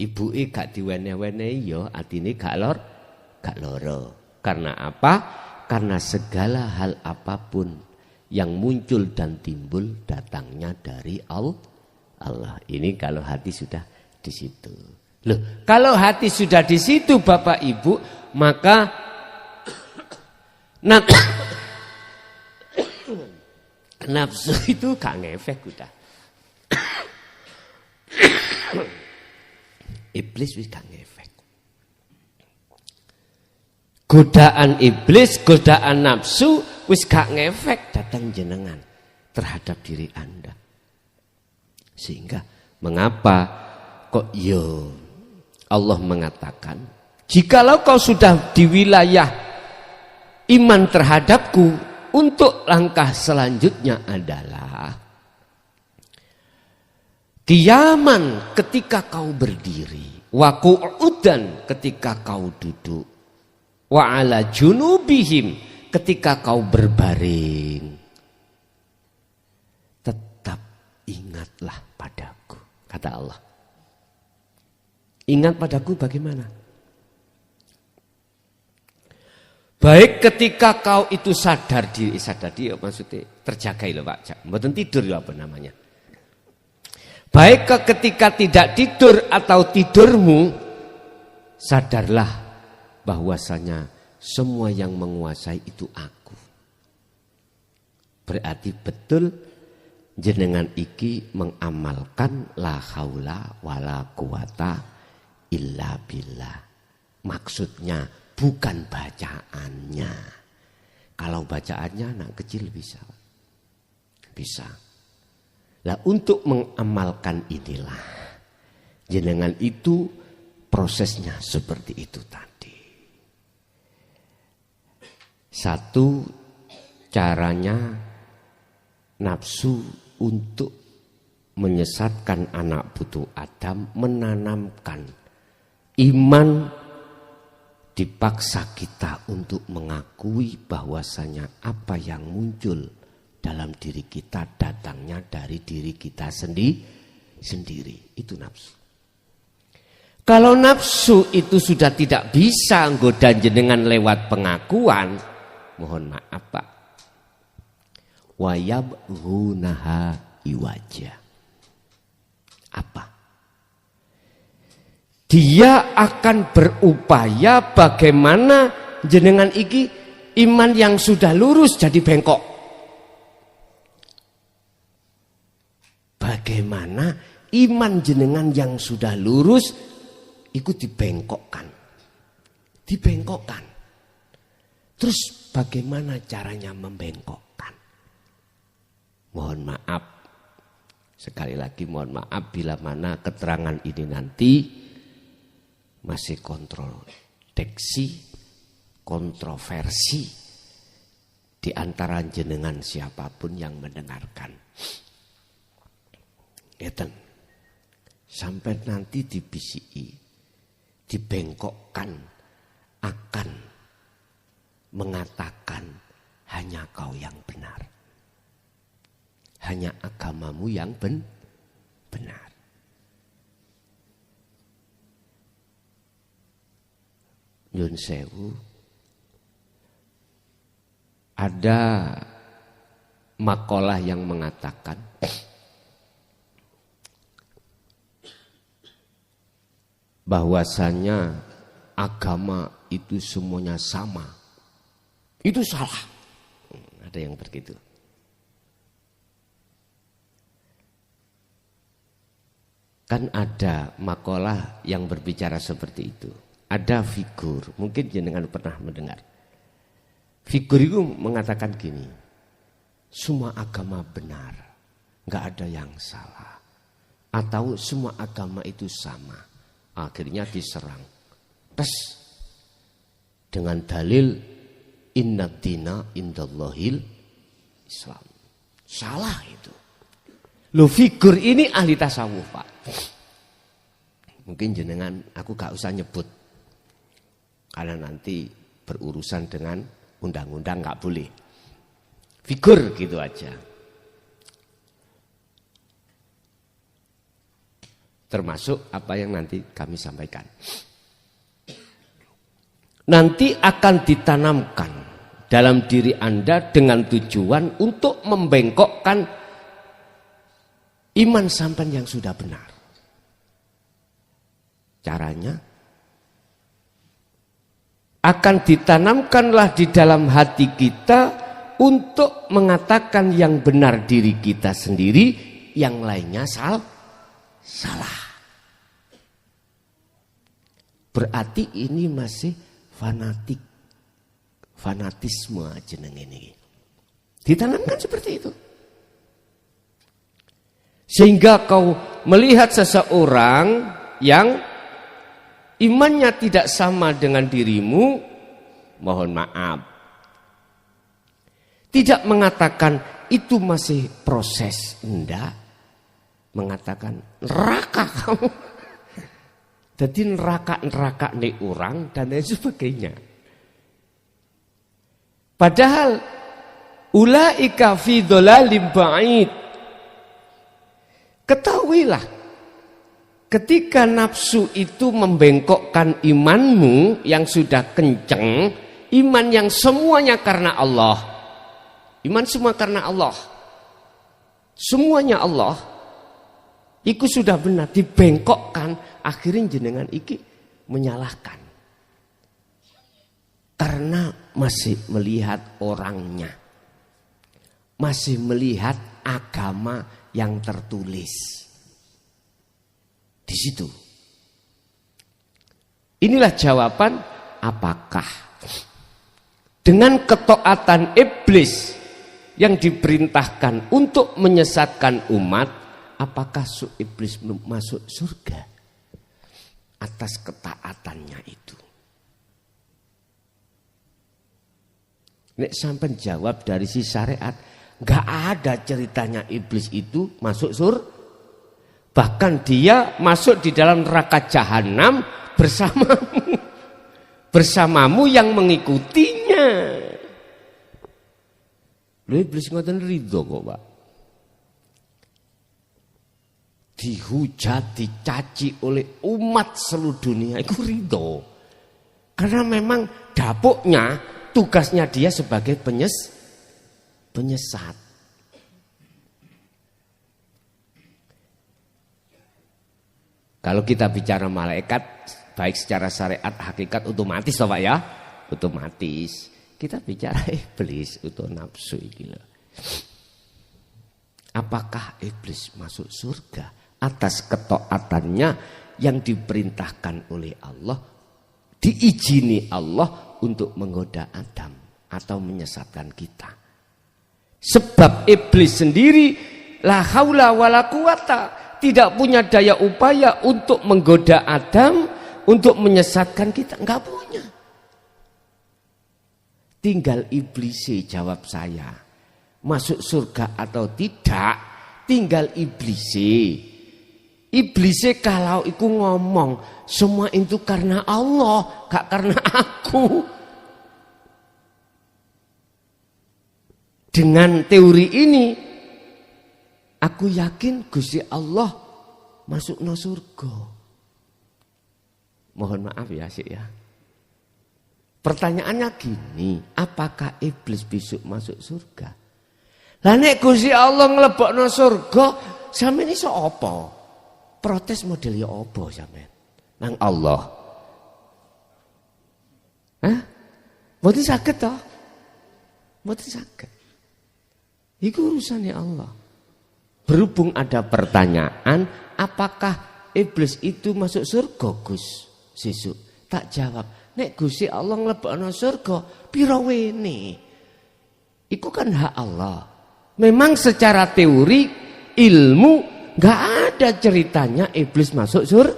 Ibuke gak diwene-wenehi ya atine gak loro. Karena apa? Karena segala hal apapun yang muncul dan timbul datangnya dari Allah. Ini kalau hati sudah di situ. Loh, kalau hati sudah di situ Bapak Ibu, maka nafsu itu gak ngefek udah. Iblis wis gak ngefek. Godaan iblis, godaan nafsu wis gak ngefek datang jenengan terhadap diri Anda. Sehingga mengapa kok Allah mengatakan, jikalau kau sudah di wilayah iman terhadapku, untuk langkah selanjutnya adalah qiyaman, ketika kau berdiri, wa qu'udan, ketika kau duduk, wa ala junubihim, ketika kau berbaring. Tetap ingatlah padaku, kata Allah. Ingat padaku bagaimana? Baik ketika kau itu sadar diri maksudnya terjaga loh Pak, mboten tidur ya apa namanya. Baik ketika tidak tidur atau tidurmu, sadarlah bahwasanya semua yang menguasai itu aku. Berarti betul jenengan iki mengamalkan la haula wala quwata illa billah. Maksudnya bukan bacaannya. Kalau bacaannya anak kecil bisa. Lah untuk mengamalkan inilah, jenengan itu prosesnya seperti itu tadi. Satu, caranya nafsu untuk menyesatkan anak putu Adam, menanamkan iman, dipaksa kita untuk mengakui bahwasanya apa yang muncul dalam diri kita, datangnya dari diri kita sendiri. Itu nafsu. Kalau nafsu itu sudah tidak bisa nggoda jenengan lewat pengakuan, mohon maaf Pak, wayabghunaha iwaja. Apa? Dia akan berupaya bagaimana jenengan iki iman yang sudah lurus jadi bengkok. Bagaimana iman jenengan yang sudah lurus itu dibengkokkan. Dibengkokkan. Terus bagaimana caranya membengkokkan? Mohon maaf. Sekali lagi mohon maaf bila mana keterangan ini nanti masih kontroversi, kontroversi di antara jenengan siapapun yang mendengarkan. Ngeten. Sampai nanti dibisiki, dibengkokkan akan mengatakan hanya kau yang benar. Hanya agamamu yang benar. Nyun sewu, ada makalah yang mengatakan bahwasanya agama itu semuanya sama. Itu salah. Ada yang begitu. Kan ada makalah yang berbicara seperti itu. Ada figur, mungkin jenengan pernah mendengar. Figur itu mengatakan gini, semua agama benar, nggak ada yang salah. Atau semua agama itu sama. Akhirnya diserang. Tes dengan dalil inna dina indallahil Islam. Salah itu. Loh, figur ini ahli tasawuf Pak. Mungkin jenengan aku gak usah nyebut. Karena nanti berurusan dengan undang-undang gak boleh. Figur gitu aja. Termasuk apa yang nanti kami sampaikan. Nanti akan ditanamkan dalam diri Anda dengan tujuan untuk membengkokkan iman sampan yang sudah benar. Caranya akan ditanamkanlah di dalam hati kita untuk mengatakan yang benar diri kita sendiri, yang lainnya salah. Berarti ini masih fanatisme jeneng ini. Ditanamkan seperti itu. Sehingga kau melihat seseorang yang imannya tidak sama dengan dirimu, mohon maaf. Tidak mengatakan itu masih proses, enggak. Mengatakan neraka kamu. Jadi neraka nih orang dan lain sebagainya. Padahal ulaika fi dhalalim ba'id. Ketahuilah, ketika nafsu itu membengkokkan imanmu yang sudah kenceng, iman yang semuanya karena Allah, iman semua karena Allah, semuanya Allah, itu sudah benar, dibengkokkan, akhirnya jenengan iki menyalahkan. Karena masih melihat orangnya, masih melihat agama yang tertulis di situ. Inilah jawaban, apakah dengan ketaatan iblis yang diperintahkan untuk menyesatkan umat, apakah iblis masuk surga atas ketaatannya itu? Nek sampai jawab dari si syariat, gak ada ceritanya iblis itu masuk surga. Bahkan dia masuk di dalam neraka jahanam bersamamu yang mengikutinya. Lha iblis ngoten ridho kok, Pak. Dihujat, dicaci oleh umat seluruh dunia itu ridho. Karena memang dapuknya, tugasnya dia sebagai penyesat. Kalau kita bicara malaikat, baik secara syariat, hakikat otomatis toh Pak ya, otomatis. Kita bicara iblis, itu nafsu ini loh. Apakah iblis masuk surga atas ketaatannya yang diperintahkan oleh Allah, diizini Allah untuk menggoda Adam atau menyesatkan kita? Sebab iblis sendiri la haula wala quwata, tidak punya daya upaya untuk menggoda Adam, untuk menyesatkan kita, enggak punya. Tinggal iblis jawab saya, masuk surga atau tidak, tinggal iblis. Iblis kalau iku ngomong, semua itu karena Allah, gak karena aku. Dengan teori ini, aku yakin Gusti Allah masuk no surga. Mohon maaf ya Sik ya. Pertanyaannya gini, apakah iblis besok masuk surga? Lah nek Gusti Allah nglebokno surga, sampeyan iso apa? Protes model ya apa sampean? Nang Allah. Hah? Mboten saged to? Mboten saged. Iku urusannya Allah. Berhubung ada pertanyaan, apakah iblis itu masuk surga Gus? Sesuk tak jawab. Nek Gusti Allah nglebokno surga, pira wene? Iku kan hak Allah. Memang secara teori ilmu enggak ada ceritanya iblis masuk surga.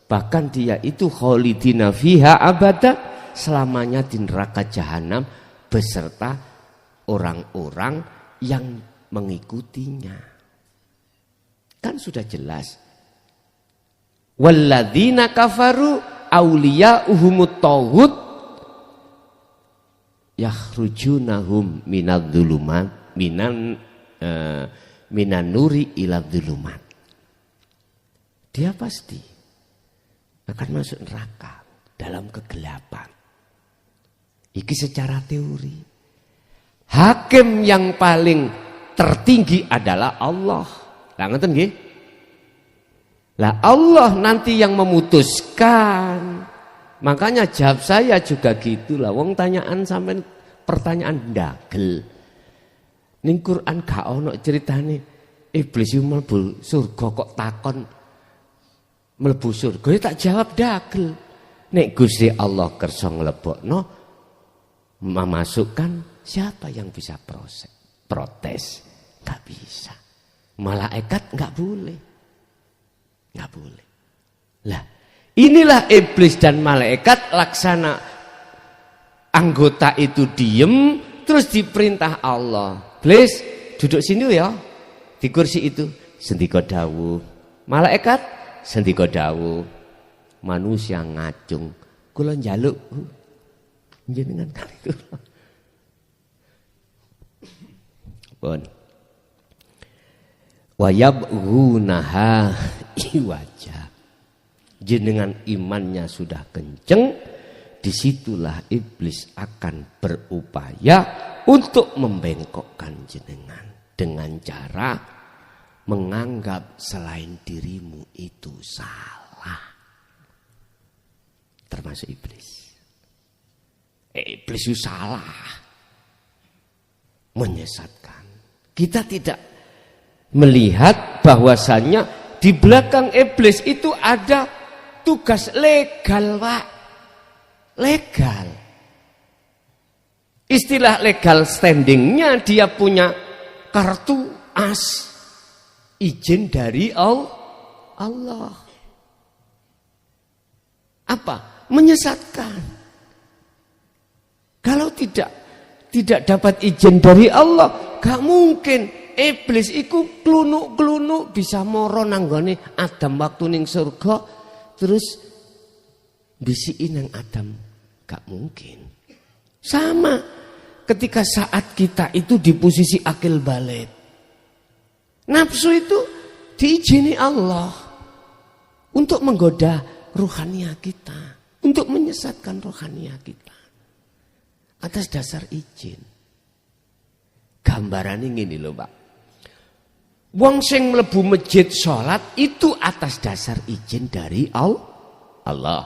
Bahkan dia itu khalidina fiha abada, selamanya di neraka jahanam beserta orang-orang yang mengikutinya. Kan sudah jelas. Walladzina kafaru awliya'uhumut taghut yakhrujunahum minadh-dhulumat minan nuri ila dhulumat. Dia pasti akan masuk neraka dalam kegelapan. Iki secara teori. Hakim yang paling tertinggi adalah Allah. Lah ngoten nggih? Lah Allah nanti yang memutuskan. Makanya jawab saya juga gitulah. Wong tanyaan sampai pertanyaan ndagel. Ning Quran gak ono ceritane iblis mlebu surga kok takon mlebu surga. Ya tak jawab ndagel. Nek Gusti Allah kersa nglebokno memasukkan, siapa yang bisa protes? Gak bisa. Malaikat gak boleh. Gak boleh. Lah, inilah iblis dan malaikat laksana anggota itu diem, terus diperintah Allah. Iblis, duduk sini ya. Di kursi itu, sendika dawuh. Malaikat, sendika dawuh. Manusia ngacung. Kula njaluk jenengan kali kula. Pun. Wa yabghunaha iwaja. Jenengan imannya sudah kenceng, disitulah iblis akan berupaya untuk membengkokkan jenengan dengan cara menganggap selain dirimu itu salah. Termasuk iblis. Iblis itu salah. Menyesatkan. Kita tidak melihat bahwasannya di belakang iblis itu ada tugas legal, Pak. Legal. Istilah legal standingnya dia punya kartu as. Izin dari Allah. Apa? Menyesatkan. Kalau tidak dapat izin dari Allah, gak mungkin iblis iku klunuk-klunuk bisa moro nanggone Adam waktu ning surga terus bisiki nang Adam. Gak mungkin. Sama ketika saat kita itu di posisi akil balik. Nafsu itu diizini Allah untuk menggoda ruhania kita, untuk menyesatkan ruhania kita. Atas dasar izin. Gambarannya gini loh Pak. Wong sing mlebu masjid sholat itu atas dasar izin dari Allah.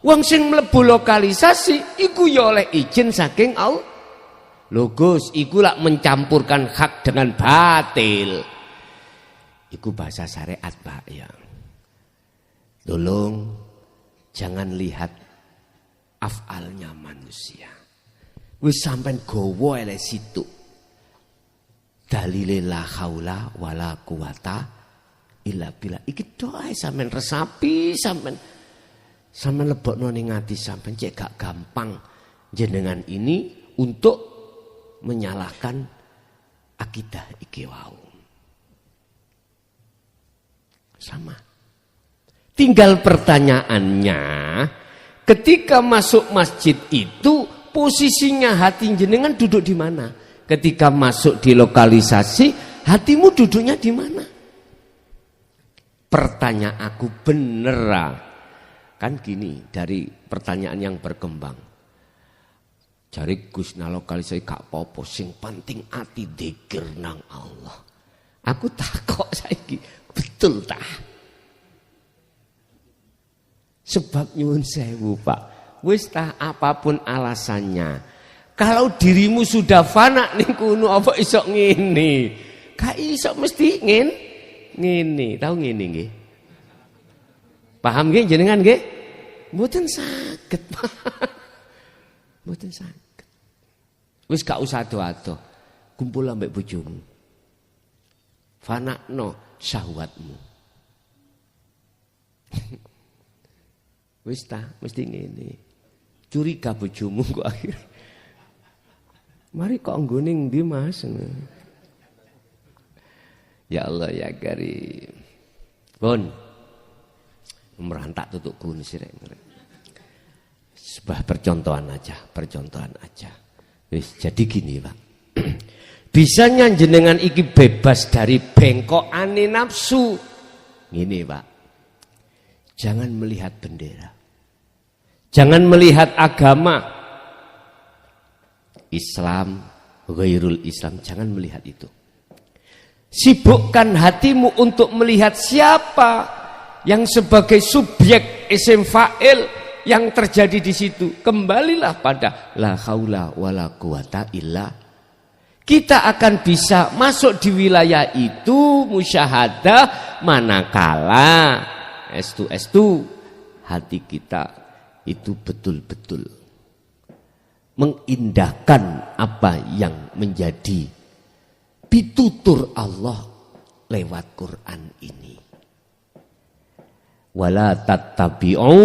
Wong sing mlebu lokalisasi iku ya oleh izin saking Allah. Lho Gus, iku lak mencampurkan hak dengan batil. Iku bahasa syariat Pak ya. Tolong jangan lihat afalnya manusia. Wis sampean gowo elek situ. Dalile la haula wala quwata illa billah. Iki doa sampean resapi, sampean lebokno ning ati sampean cek gak gampang jenengan ini untuk menyalahkan akidah iki wau. Sama. Tinggal pertanyaannya, ketika masuk masjid itu posisinya hati jenengan duduk di mana? Ketika masuk di lokalisasi, hatimu duduknya di mana? Pertanyaan aku bener. Kan gini, dari pertanyaan yang berkembang. Jari Gus na lokalisasi gak apa-apa, sing penting ati dzikir nang Allah. Aku takok saiki, betul tah? Sebab nyuwun sewu Pak, wis tah apapun alasannya. Kalau dirimu sudah fana ning kuno apa iso ngene? Gak iso mesti ngene. Tahu ngene nggih? Paham nggih jenengan nggih? Mboten saged. Mboten saged. Wis gak usah ado-ado. Kumpul ambek bojomu. Fanakno syahwatmu. Wis ta, mesti ngene. Curiga bojomu kok akhirnya. Mari kok nggoning ndi Mas? Ya Allah ya Karim. Pun merantak tutuk kun sirek. Sebuah percontohan aja. Wis jadi gini, Pak. Bisanya jenengan iki bebas dari bengkokane nafsu. Gini, Pak. Jangan melihat bendera. Jangan melihat agama. Islam, ghairul Islam, jangan melihat itu. Sibukkan hatimu untuk melihat siapa yang sebagai subjek isim fa'il yang terjadi di situ. Kembalilah pada la haula wala quwata illa. Kita akan bisa masuk di wilayah itu musyahadah manakala estu hati kita itu betul-betul mengindahkan apa yang menjadi pitutur Allah lewat Quran ini. Wala tattabi'u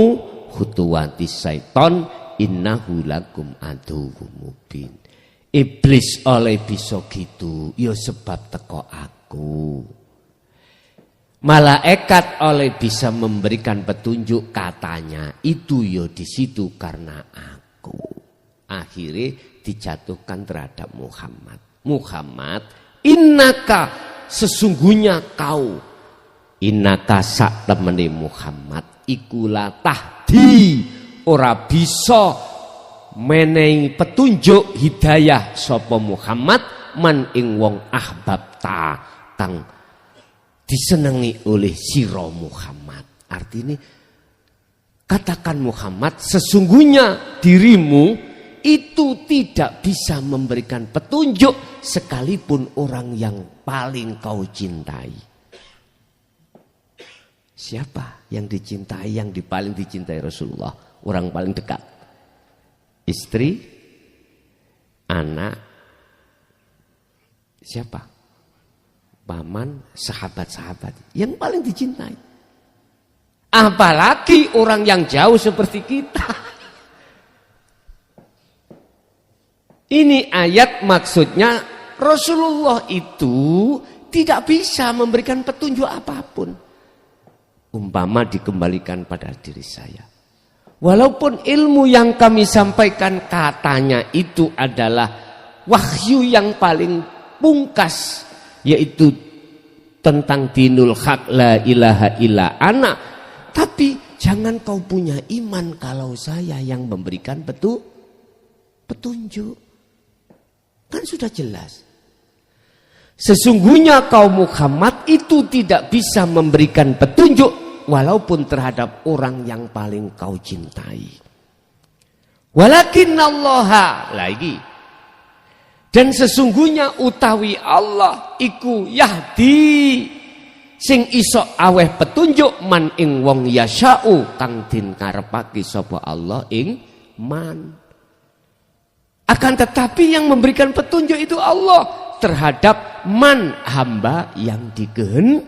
khutuwatis syaiton innahu lakum aduwwum mubin. Iblis oleh bisa gitu ya sebab teko aku. Malaikat oleh bisa memberikan petunjuk katanya itu ya di situ karena aku. Akhirnya dijatuhkan terhadap Muhammad. Muhammad, innaka sesungguhnya kau. Innaka sak temene Muhammad. Ikulah tahdi. Ora bisa menehi petunjuk hidayah sapa Muhammad. Man ing wong ahbabta. Kang disenangi oleh sira Muhammad. Artinya katakan Muhammad sesungguhnya dirimu itu tidak bisa memberikan petunjuk sekalipun orang yang paling kau cintai. Siapa yang dicintai, yang paling dicintai Rasulullah? Orang paling dekat. Istri, anak, siapa? Paman, sahabat-sahabat. Yang paling dicintai. Apalagi orang yang jauh seperti kita. Ini ayat maksudnya Rasulullah itu tidak bisa memberikan petunjuk apapun. Umpama dikembalikan pada diri saya. Walaupun ilmu yang kami sampaikan katanya itu adalah wahyu yang paling pungkas, yaitu tentang dinul haq la ilaha illa ana. Tapi jangan kau punya iman kalau saya yang memberikan petunjuk. Kan sudah jelas. Sesungguhnya kaum Muhammad itu tidak bisa memberikan petunjuk walaupun terhadap orang yang paling kau cintai. Walakinnallaha lagi. Dan sesungguhnya utawi Allah iku yahdi sing iso aweh petunjuk man ing wong yasha'u kang din karepake sapa Allah ing man. Akan tetapi yang memberikan petunjuk itu Allah terhadap man hamba yang dikehendaki.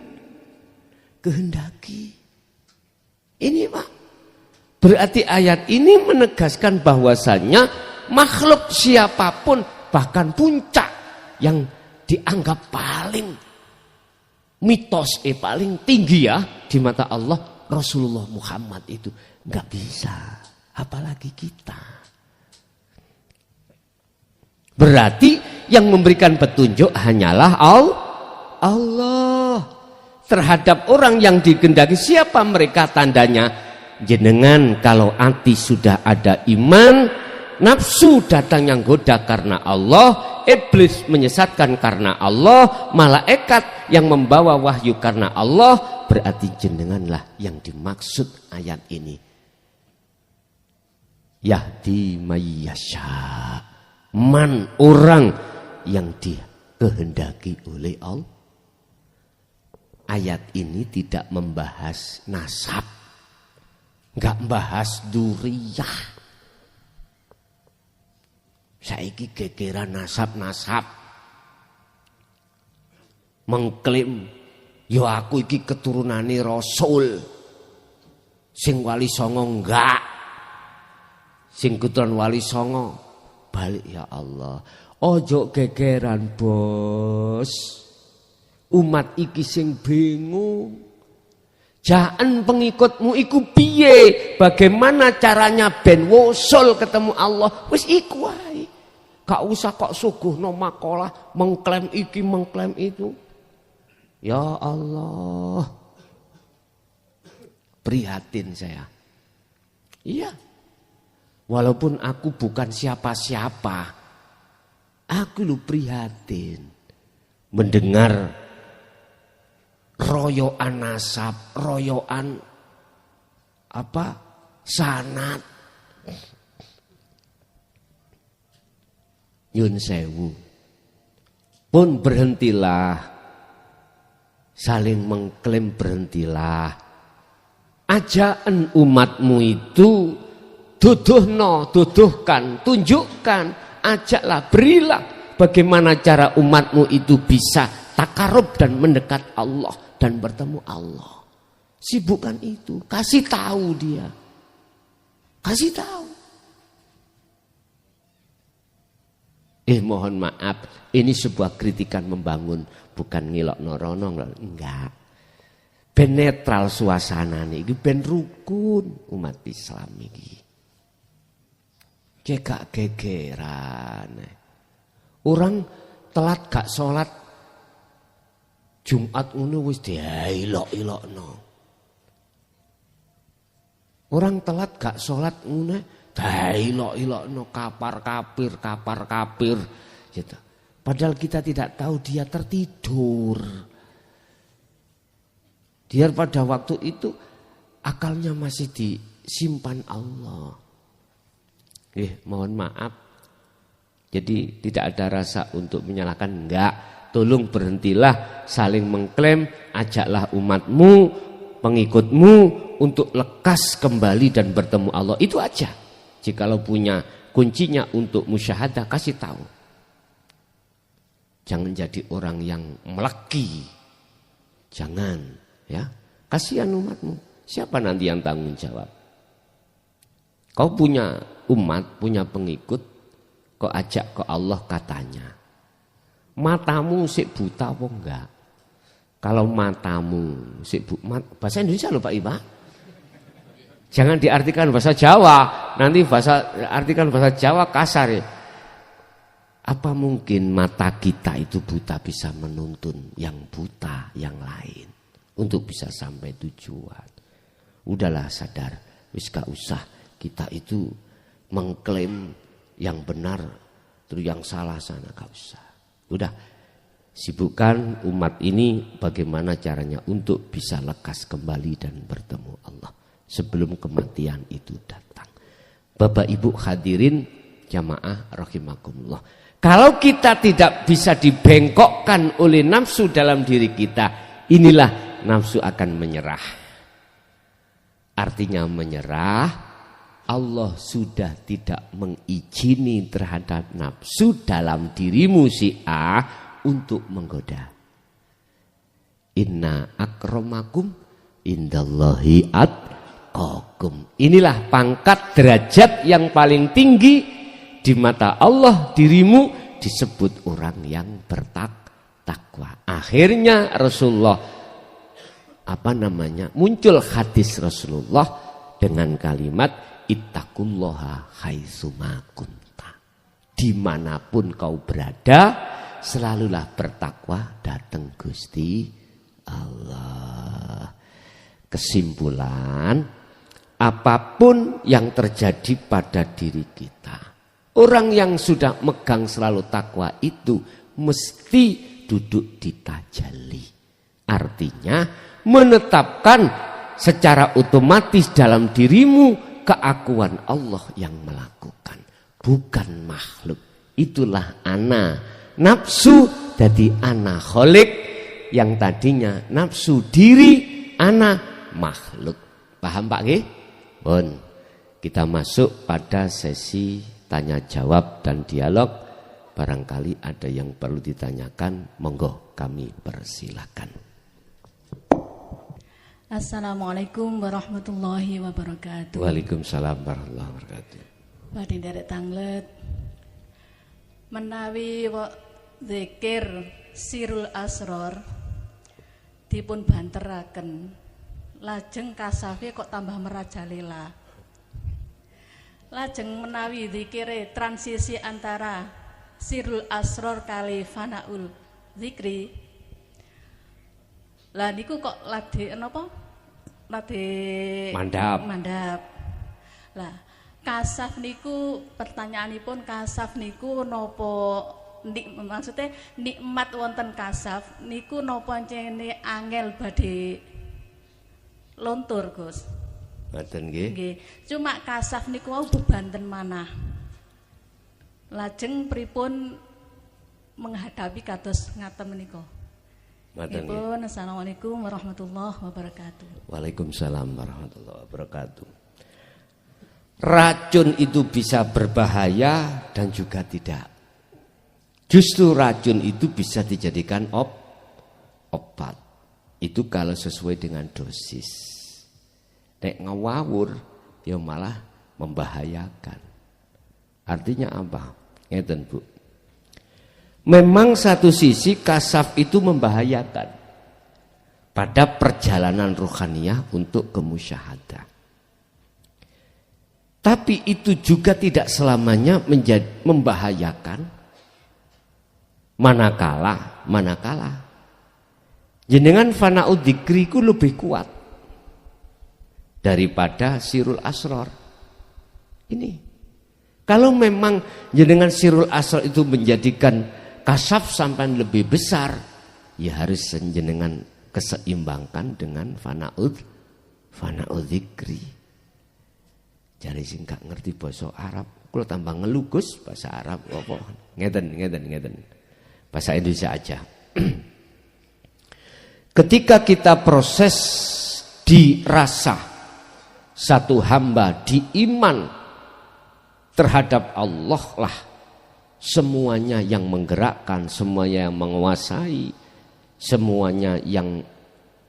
Ini Pak. Berarti ayat ini menegaskan bahwasannya makhluk siapapun, bahkan puncak yang dianggap paling mitos, paling tinggi ya di mata Allah, Rasulullah Muhammad itu nggak bisa, apalagi kita. Berarti yang memberikan petunjuk hanyalah Allah terhadap orang yang dikehendaki. Siapa mereka? Tandanya jenengan kalau hati sudah ada iman, nafsu datang yang goda karena Allah, iblis menyesatkan karena Allah, malaikat yang membawa wahyu karena Allah, berarti jenenganlah yang dimaksud ayat ini. Yahdi mayyasha, man orang yang dikehendaki oleh Allah. Ayat ini tidak membahas nasab, nggak membahas duriyah. Saiki gegeran nasab-nasab mengklaim yo aku iki keturunane Rasul, sing Wali Songo enggak, sing keturunan Wali Songo balik. Ya Allah, ojo gegeran bos, umat iki sing bingung. Jaan pengikutmu iku piye? Bagaimana caranya ben wusul ketemu Allah? Wis iku wae. Gak usah kok suguhno makalah mengklaim iki mengklaim itu. Ya Allah. Prihatin saya. Iya. Walaupun aku bukan siapa-siapa, aku lu prihatin mendengar royoan nasab, royoan sanad. Yun sewu. Pun berhentilah saling mengklaim, berhentilah. Ajaan umatmu itu tuduhkan, tunjukkan, ajaklah, berilah bagaimana cara umatmu itu bisa takarub dan mendekat Allah dan bertemu Allah. Sibukkan itu, kasih tahu dia. Kasih tahu. Mohon maaf, ini sebuah kritikan membangun, bukan ngilok norono, enggak. Ben netral suasana ini, ben rukun umat Islam ini. Cekak gegeran. Orang telat gak sholat Jumat ngono wis diilok-ilokno. Orang telat gak sholat ngono diilok-ilokno, kapar kapir gitu. Padahal kita tidak tahu dia tertidur. Dia pada waktu itu akalnya masih disimpan Allah. Mohon maaf. Jadi tidak ada rasa untuk menyalahkan, enggak. Tolong berhentilah saling mengklaim, ajaklah umatmu, pengikutmu untuk lekas kembali dan bertemu Allah. Itu aja. Jikalau punya kuncinya untuk musyahadah, kasih tahu. Jangan jadi orang yang meleki. Jangan, ya. Kasihan umatmu. Siapa nanti yang tanggung jawab? Kau punya umat, punya pengikut, kau ajak ke Allah katanya. Matamu sik buta apa enggak? Kalau matamu sik bahasa Indonesia loh Pak Iba. Jangan diartikan bahasa Jawa. Nanti artikan bahasa Jawa kasar ya. Apa mungkin mata kita itu buta bisa menuntun yang buta yang lain untuk bisa sampai tujuan? Udahlah sadar, wis gak usah kita itu mengklaim yang benar terus yang salah sana, gak usah. Udah sibukkan umat ini bagaimana caranya untuk bisa lekas kembali dan bertemu Allah sebelum kematian itu datang. Bapak Ibu hadirin jamaah rahimakumullah. Kalau kita tidak bisa dibengkokkan oleh nafsu dalam diri kita, inilah nafsu akan menyerah. Artinya menyerah, Allah sudah tidak mengizini terhadap nafsu dalam dirimu si A untuk menggoda. Inna akramakum indallahi atqakum. Inilah pangkat derajat yang paling tinggi di mata Allah, dirimu disebut orang yang bertakwa. Akhirnya Rasulullah muncul hadis Rasulullah dengan kalimat ittaqullaha haitsuma kunta. Dimanapun kau berada, selalulah bertakwa datang Gusti Allah. Kesimpulan, apapun yang terjadi pada diri kita, orang yang sudah megang selalu takwa itu mesti duduk di tajalli. Artinya menetapkan secara otomatis dalam dirimu keakuan Allah yang melakukan, bukan makhluk. Itulah ana nafsu jadi ana kholik, yang tadinya nafsu diri ana makhluk. Paham Pak nggih? Pun kita masuk pada sesi tanya jawab dan dialog. Barangkali ada yang perlu ditanyakan, monggo kami persilakan. Assalamualaikum warahmatullahi wabarakatuh. Waalaikumsalam warahmatullahi wabarakatuh. Badhe nderek tanglet menawi zikir sirul asror dipun banteraken, lajeng kasafe kok tambah merajalela. Lajeng menawi zikire transisi antara sirul asror kali fanaul zikri, lah niku kok lade napa? Lade mandap. Lah kasaf niku pertanyaanipun, kasaf niku napa maksudnya nikmat wonten kasaf niku napa cene angel badhe lontur Gus? Mboten nggih. Nggih. Cuma kasaf niku wau bebanten manah. Lajeng pripun menghadapi kados ngaten menika? Mboten nggih. Assalamualaikum warahmatullahi wabarakatuh. Waalaikumsalam warahmatullahi wabarakatuh. Racun itu bisa berbahaya dan juga tidak. Justru racun itu bisa dijadikan obat. Itu kalau sesuai dengan dosis. Nek ngawur ya malah membahayakan. Artinya apa? Ngeten Bu. Memang satu sisi kasaf itu membahayakan pada perjalanan rohaniyah untuk kemusyahadah. Tapi itu juga tidak selamanya membahayakan manakala jenengan fana'ud dzikri ku lebih kuat daripada sirul asror. Ini kalau memang jenengan sirul asror itu menjadikan kasaf sampai lebih besar, ya harus jenengan keseimbangkan dengan fana'ud dzikri. Jare sing gak ngerti basa Arab, kula tambah ngelugus bahasa Arab apa? Ngeten. Bahasa Indonesia aja. Ketika kita proses dirasa satu hamba diiman terhadap Allah lah semuanya yang menggerakkan, semuanya yang menguasai, semuanya yang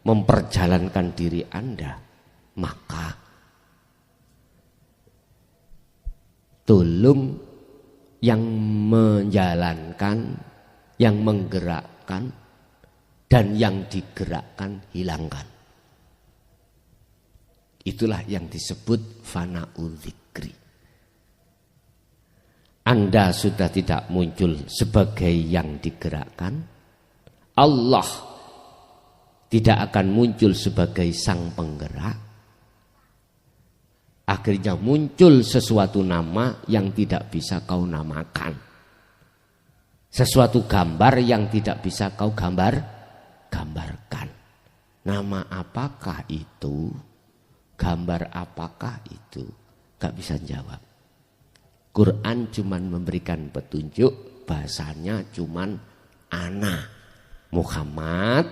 memperjalankan diri Anda, maka tolong yang menjalankan, yang menggerakkan dan yang digerakkan hilangkan. Itulah yang disebut fana'ul dzikri. Anda sudah tidak muncul sebagai yang digerakkan. Allah tidak akan muncul sebagai sang penggerak. Akhirnya muncul sesuatu nama yang tidak bisa kau namakan. Sesuatu gambar yang tidak bisa kau gambarkan. Nama apakah itu? Gambar apakah itu? Gak bisa jawab. Quran cuman memberikan petunjuk, bahasanya cuman ana Muhammad,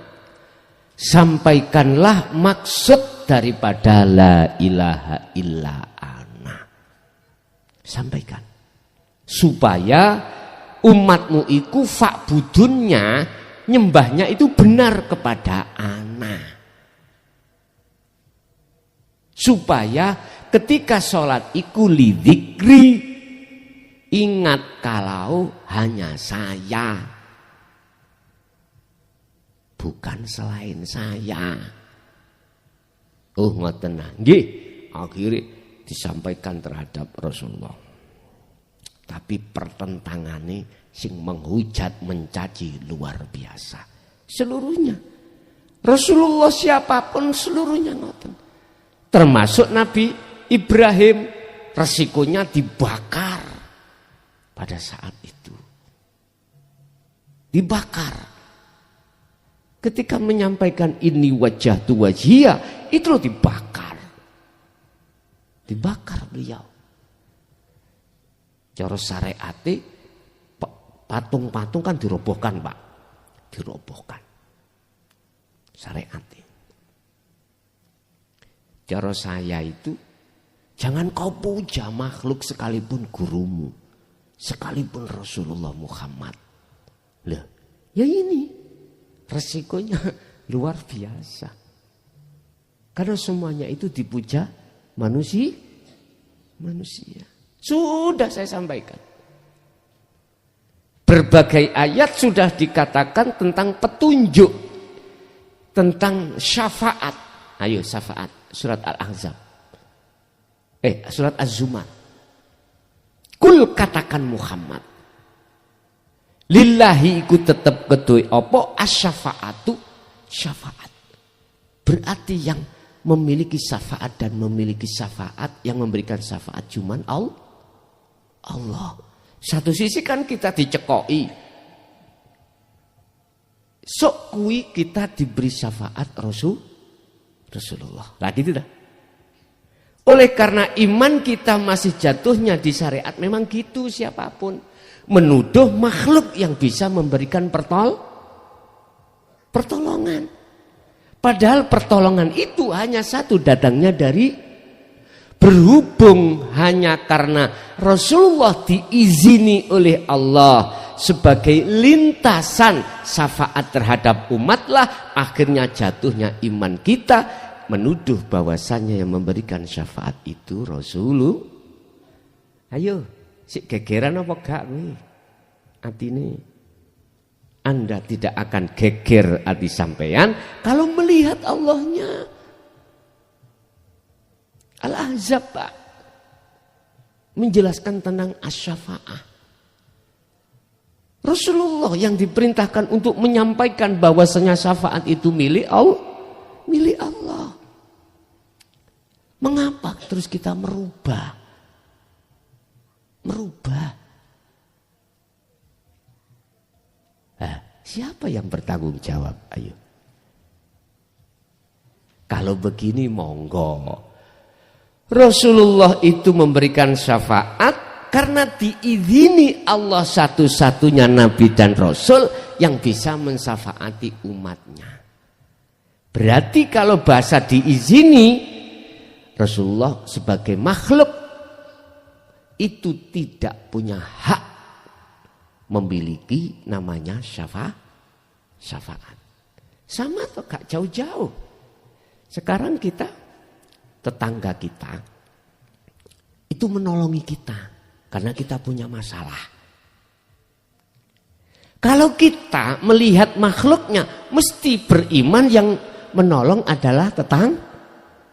sampaikanlah maksud daripada la ilaha illa ana. Sampaikan supaya umatmu iku fa'budunnya, nyembahnya itu benar kepada ana. Supaya ketika sholat iku lidzikri, ingat kalau hanya saya, bukan selain saya. Oh ngoten nggih, akhirnya disampaikan terhadap Rasulullah. Tapi pertentangannya sing menghujat mencaci luar biasa. Seluruhnya. Rasulullah siapapun seluruhnya ngoten. Termasuk Nabi Ibrahim, resikonya dibakar pada saat itu. Dibakar. Ketika menyampaikan ini wajah tu wajhiya, itu loh dibakar. Dibakar beliau. Cara syariate patung-patung kan dirobohkan, Pak. Dirobohkan. Syariate. Cara saya itu, jangan kau puja makhluk sekalipun gurumu, sekalipun Rasulullah Muhammad. Loh, ya ini resikonya luar biasa. Karena semuanya itu dipuja manusia. Sudah saya sampaikan. Berbagai ayat sudah dikatakan tentang petunjuk, tentang syafaat. Ayo syafaat, surat Al-Ahzab. Surat Az-Zumar. Kul katakan Muhammad. Lillahi iku tetep kedue apa asyafaatu syafaat. Berarti yang memiliki syafaat dan memiliki syafaat, yang memberikan syafaat cuman Allah. Satu sisi kan kita dicekoi. Sok kui kita diberi syafaat Rasulullah. Lah gitu dah. Oleh karena iman kita masih jatuhnya di syariat, memang gitu siapapun menuduh makhluk yang bisa memberikan pertolongan. Padahal pertolongan itu hanya satu, datangnya dari berhubung hanya karena Rasulullah diizini oleh Allah sebagai lintasan syafaat terhadap umatlah akhirnya jatuhnya iman kita menuduh bahwasannya yang memberikan syafaat itu Rasulullah. Ayo, si gegeran apa gak nih? Atine Anda tidak akan geger hati sampean kalau melihat Allahnya. Al-Ahzab Pak menjelaskan tentang asy-syafa'ah. Rasulullah yang diperintahkan untuk menyampaikan bahwasanya syafaat itu milik Allah. Mengapa terus kita merubah? Siapa yang bertanggung jawab? Ayo. Kalau begini monggo. Rasulullah itu memberikan syafaat karena diizini Allah satu-satunya Nabi dan Rasul yang bisa mensyafaati umatnya. Berarti kalau bahasa diizini, Rasulullah sebagai makhluk itu tidak punya hak memiliki namanya syafaat. Sama atau gak jauh-jauh. Sekarang tetangga kita itu menolongi kita karena kita punya masalah. Kalau kita melihat makhluknya mesti beriman yang menolong adalah tetangga.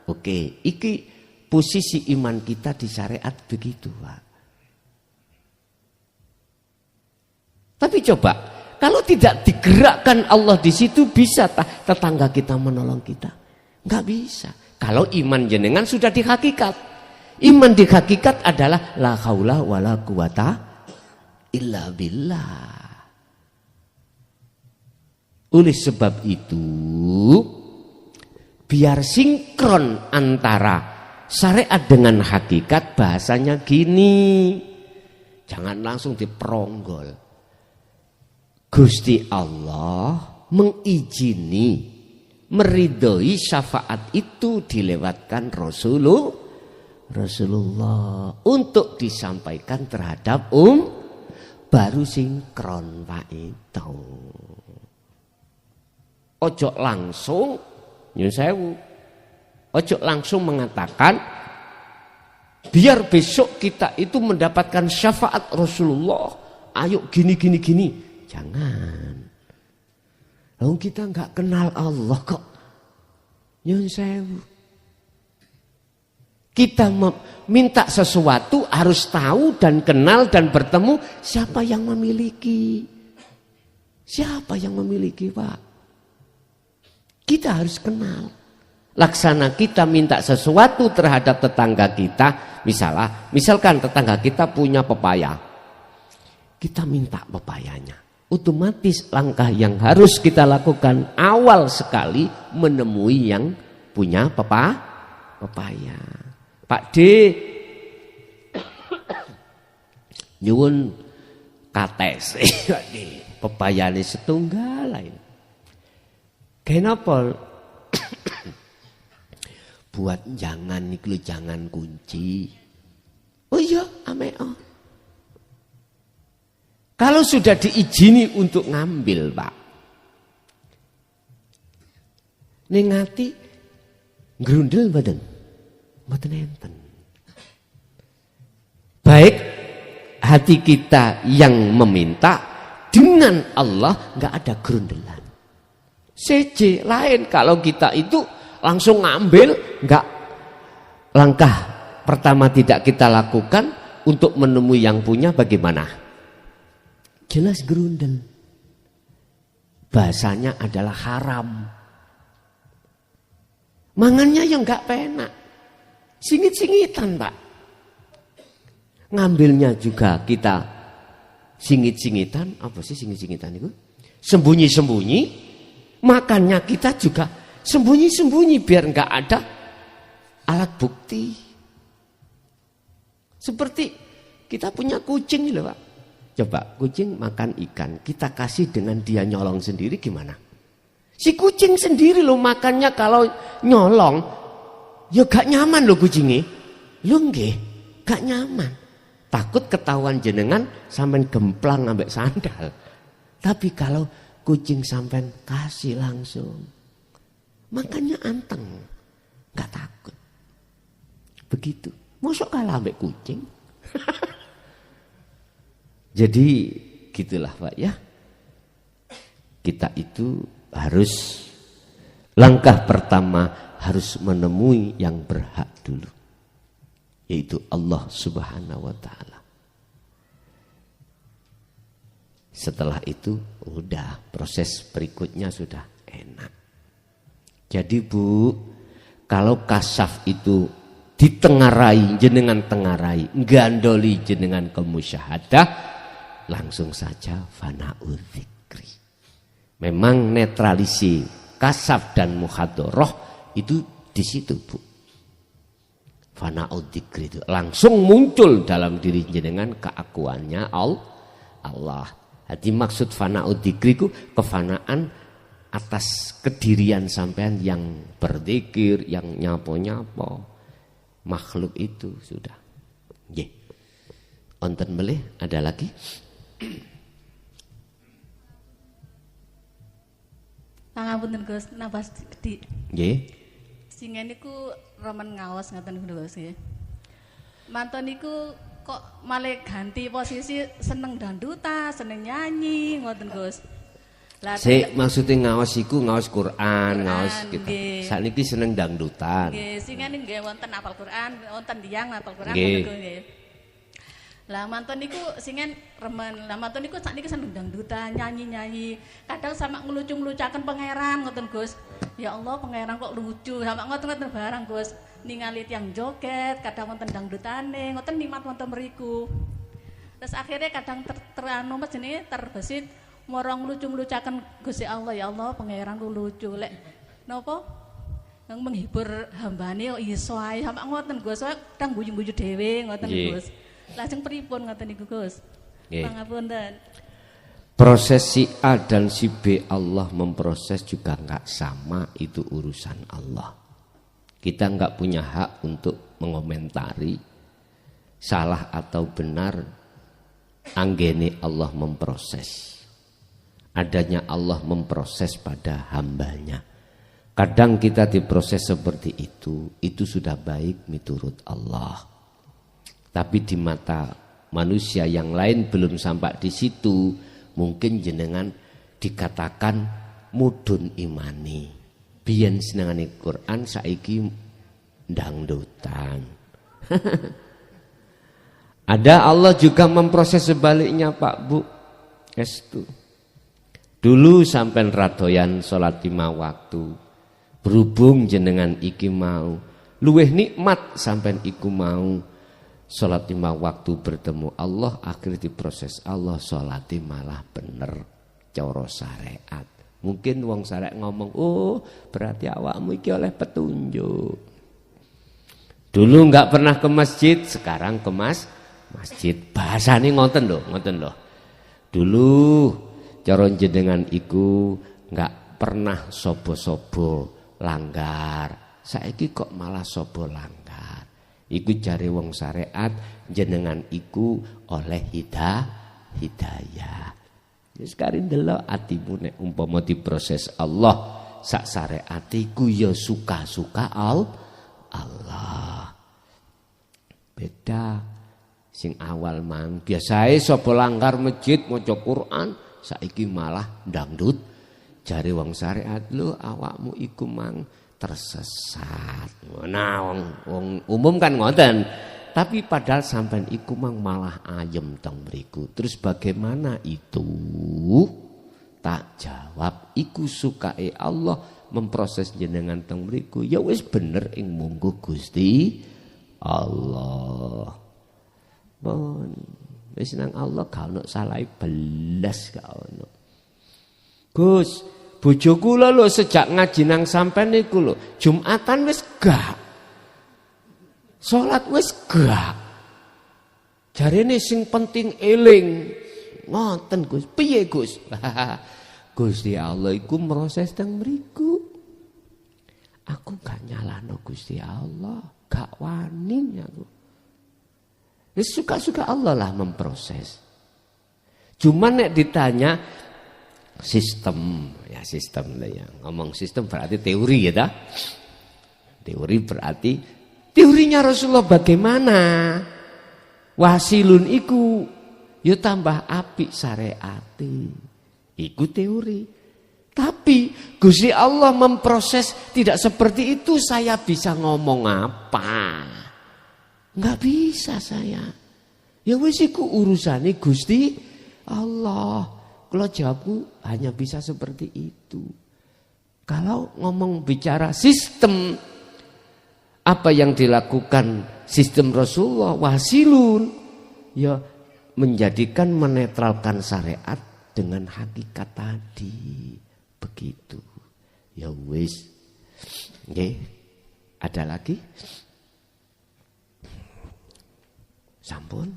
Oke, iki posisi iman kita di syariat begitu, Pak. Tapi coba, kalau tidak digerakkan Allah di situ, bisa tetangga kita menolong kita? Enggak bisa. Kalau iman jenengan sudah di hakikat. Iman di hakikat adalah la haula wala quwata illa billah. Oleh sebab itu, biar sinkron antara syariat dengan hakikat, bahasanya gini. Jangan langsung diperonggol. Gusti Allah mengizini, meridhoi syafaat itu dilewatkan Rasulullah untuk disampaikan terhadap baru sinkron Pak itu. Ojo langsung nyun sewu. Ojo langsung mengatakan biar besok kita itu mendapatkan syafaat Rasulullah. Ayo gini. Jangan. Lalu kita enggak kenal Allah kok. Nyun sewu. Kita minta sesuatu harus tahu dan kenal dan bertemu siapa yang memiliki. Siapa yang memiliki, Pak? Kita harus kenal. Laksana kita minta sesuatu terhadap tetangga kita, misalkan tetangga kita punya pepaya. Kita minta pepayanya. Otomatis langkah yang harus kita lakukan awal sekali menemui yang punya pepaya. Pak D, nyuwun kates, pepayane setunggal lain. Kenapa? Buat jangan niku jangan kunci. Oh iya, ameo. Kalau sudah diizini untuk ngambil, Pak. Ning ati grundel mboten. Mboten enten. Baik hati kita yang meminta dengan Allah enggak ada grundelan. CJ lain kalau kita itu langsung ngambil, enggak. Langkah pertama tidak kita lakukan untuk menemui yang punya bagaimana? Jelas gerundel. Bahasanya adalah haram. Mangannya yang enggak penak. Singit-singitan, Pak. Ngambilnya juga kita singit-singitan. Apa sih singit-singitan itu? Sembunyi-sembunyi. Makannya kita juga sembunyi-sembunyi biar enggak ada alat bukti. Seperti kita punya kucing loh, Pak. Coba kucing makan ikan, kita kasih dengan dia nyolong sendiri gimana? Si kucing sendiri loh makannya kalau nyolong, ya gak nyaman loh kucingnya. Loh nggih, gak nyaman. Takut ketahuan jenengan sampean gemplang ambek sandal. Tapi kalau kucing sampean kasih langsung, makanya anteng, gak takut. Begitu. Mosok kalah ambek kucing. Jadi gitulah Pak ya. Kita itu harus langkah pertama harus menemui yang berhak dulu. Yaitu Allah Subhanahu wa taala. Setelah itu udah proses berikutnya sudah enak. Jadi Bu, kalau kasaf itu ditengarai, jenengan tengarai, gandoli jenengan kemusyahadah, langsung saja fana'udz dzikri. Memang netralisi kasaf dan muhadharah itu di situ Bu. Fana'udz dzikri itu langsung muncul dalam diri jenengan keakuannya Allah. Jadi maksud fana'udz dzikri itu kefanaan atas kedirian sampean yang berzikir, yang nyapo-nyapo. Makhluk itu sudah. Nggih. Wonten melih ada lagi? Pangapunten Gus, nabas di. Nggih. Singen niku remen ngaos ngaten Gus nggih. Manton niku kok malah ganti posisi seneng dangdutan, seneng nyanyi ngoten Gus. Sik maksudnya ngaos iku ngaos Quran, ngaos kita. Sakniki seneng dangdutan. Nggih, singane nggih wonten apal Quran, wonten tiyang apal Quran ngoten nggih. Lah mantun niku singen remen. Lah mantun niku sakniki seneng dangdutan, nyanyi-nyanyi. Kadang sama nglucu-nglucaken pangeran ngoten Gus. Ya Allah, pangeran kok lucu. Sama ngoten-ngoten barang Gus. Ningali tiyang joget, kadang wonten dangdutane, ngoten nikmat wonten mriku. Terus akhirnya kadang teranu mas jenenge terbesit morong nglucu-nglucaken Gusti Allah, ya Allah, pangeran ku lucu. Lek napa? Yang menghibur hambane kok iso ae sama ngoten Gus. Kadang guyu-guyu dhewe ngoten Gus. Lajeng pripun ngoten niku Gus? Pangapunten. Proses si A dan si B Allah memproses juga enggak sama, itu urusan Allah. Kita enggak punya hak untuk mengomentari salah atau benar. Anggene Allah memproses. Adanya Allah memproses pada hambanya. Kadang kita diproses seperti itu sudah baik miturut Allah. Tapi di mata manusia yang lain belum sampai di situ, mungkin jenengan dikatakan mudun imani. Biyen senengane Quran, saiki dangdutan. Ada Allah juga memproses sebaliknya Pak Bu. Estu. Dulu sampean radoyan salat 5 waktu. Berhubung jenengan iki mau luweh nikmat sampean iku mau salat 5 waktu bertemu Allah, akhir diproses Allah salate malah bener cara syariat. Mungkin wong syariat ngomong, "Oh, berarti awakmu iki oleh petunjuk." Dulu enggak pernah ke masjid, sekarang ke masjid. Bahasane ngoten lho. Dulu cara jenengan iku enggak pernah sobo-sobo langgar. Saiki kok malah sobo langgar. Iku jare wong syariat, jenengan iku oleh hidayah. Wis kari ndelok atimu nek umpama diproses Allah sak syariat iku ya suka-suka Allah. Beda sing awal mang biasae sapa langgar masjid maca Quran, saiki malah dangdut. Jare wong syariat, lho awakmu iku mang tersesat. Nah, wong umum kan ngoten. Tapi padahal sampean iku mang malah ayem teng mriku. Terus bagaimana itu? Tak jawab, iku sukae Allah memproses jenengan teng mriku. Ya wis bener ing mungguh Gusti Allah. Pun wis nang Allah gak ono salahe belas gak ono. Gus, bojo kula lho sejak ngaji nang sampean niku lho, Jumatan wis gak. Salat wis gak. Jarene sing penting eling. Ngoten Gus, piye Gus? Gusti Allah iku proses teng mriku. Aku gak nyalahno Gusti Allah, gak wani aku. Wis suka-suka Allah lah memproses. Cuman nek ditanya sistem lah ya. Ngomong sistem berarti teori ya dah. Teori berarti teorinya Rasulullah bagaimana? Wasilun iku yo tambah apik syariate. Iku teori. Tapi Gusti Allah memproses tidak seperti itu, saya bisa ngomong apa? Enggak bisa saya. Ya wis iku urusane Gusti Allah. Kalau jawabku hanya bisa seperti itu. Kalau ngomong bicara sistem, apa yang dilakukan sistem Rasulullah wasilun, ya menjadikan menetralkan syariat dengan hakikat tadi. Begitu. Ya wis. Nggih. Ada lagi? Sampun?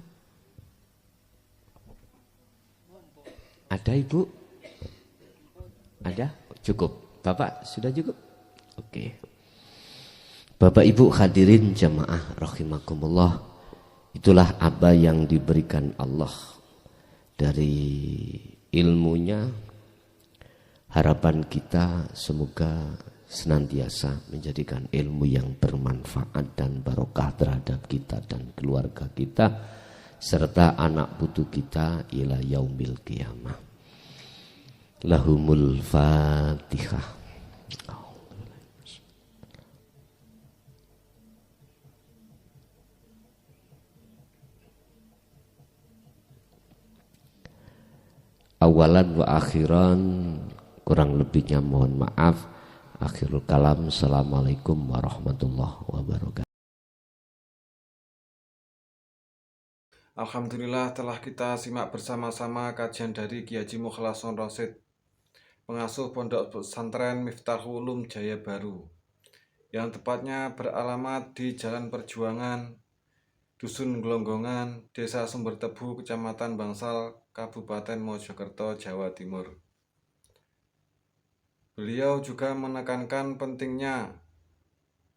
Ada Ibu? Ada? Cukup. Bapak sudah cukup? Oke. Bapak Ibu hadirin jamaah rahimakumullah. Itulah apa yang diberikan Allah dari ilmunya. Harapan kita semoga senantiasa menjadikan ilmu yang bermanfaat dan barokah terhadap kita dan keluarga kita serta anak putu kita ila yaumil qiyamah. Lahumul Fatihah. awalan wa akhiran, kurang lebihnya mohon maaf. Akhirul kalam, assalamualaikum warahmatullahi wabarakatuh. Alhamdulillah telah kita simak bersama-sama kajian dari Kiai Haji Mukhlason Rosyid, pengasuh Pondok Pesantren Miftahul Ulum Jaya Baru, yang tepatnya beralamat di Jalan Perjuangan, Dusun Glonggongan, Desa Sumbertebu, Kecamatan Bangsal, Kabupaten Mojokerto, Jawa Timur. Beliau juga menekankan pentingnya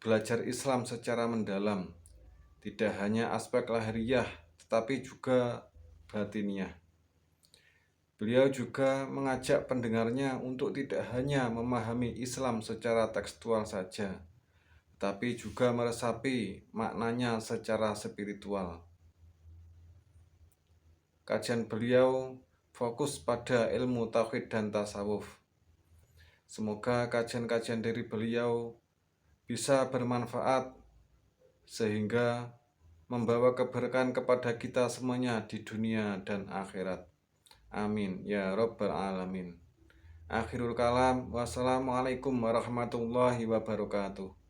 belajar Islam secara mendalam, tidak hanya aspek lahiriah, tetapi juga batiniah. Beliau juga mengajak pendengarnya untuk tidak hanya memahami Islam secara tekstual saja, tapi juga meresapi maknanya secara spiritual. Kajian beliau fokus pada ilmu tauhid dan tasawuf. Semoga kajian-kajian dari beliau bisa bermanfaat sehingga membawa keberkahan kepada kita semuanya di dunia dan akhirat. Amin ya rabbal alamin. Akhirul kalam, wassalamualaikum warahmatullahi wabarakatuh.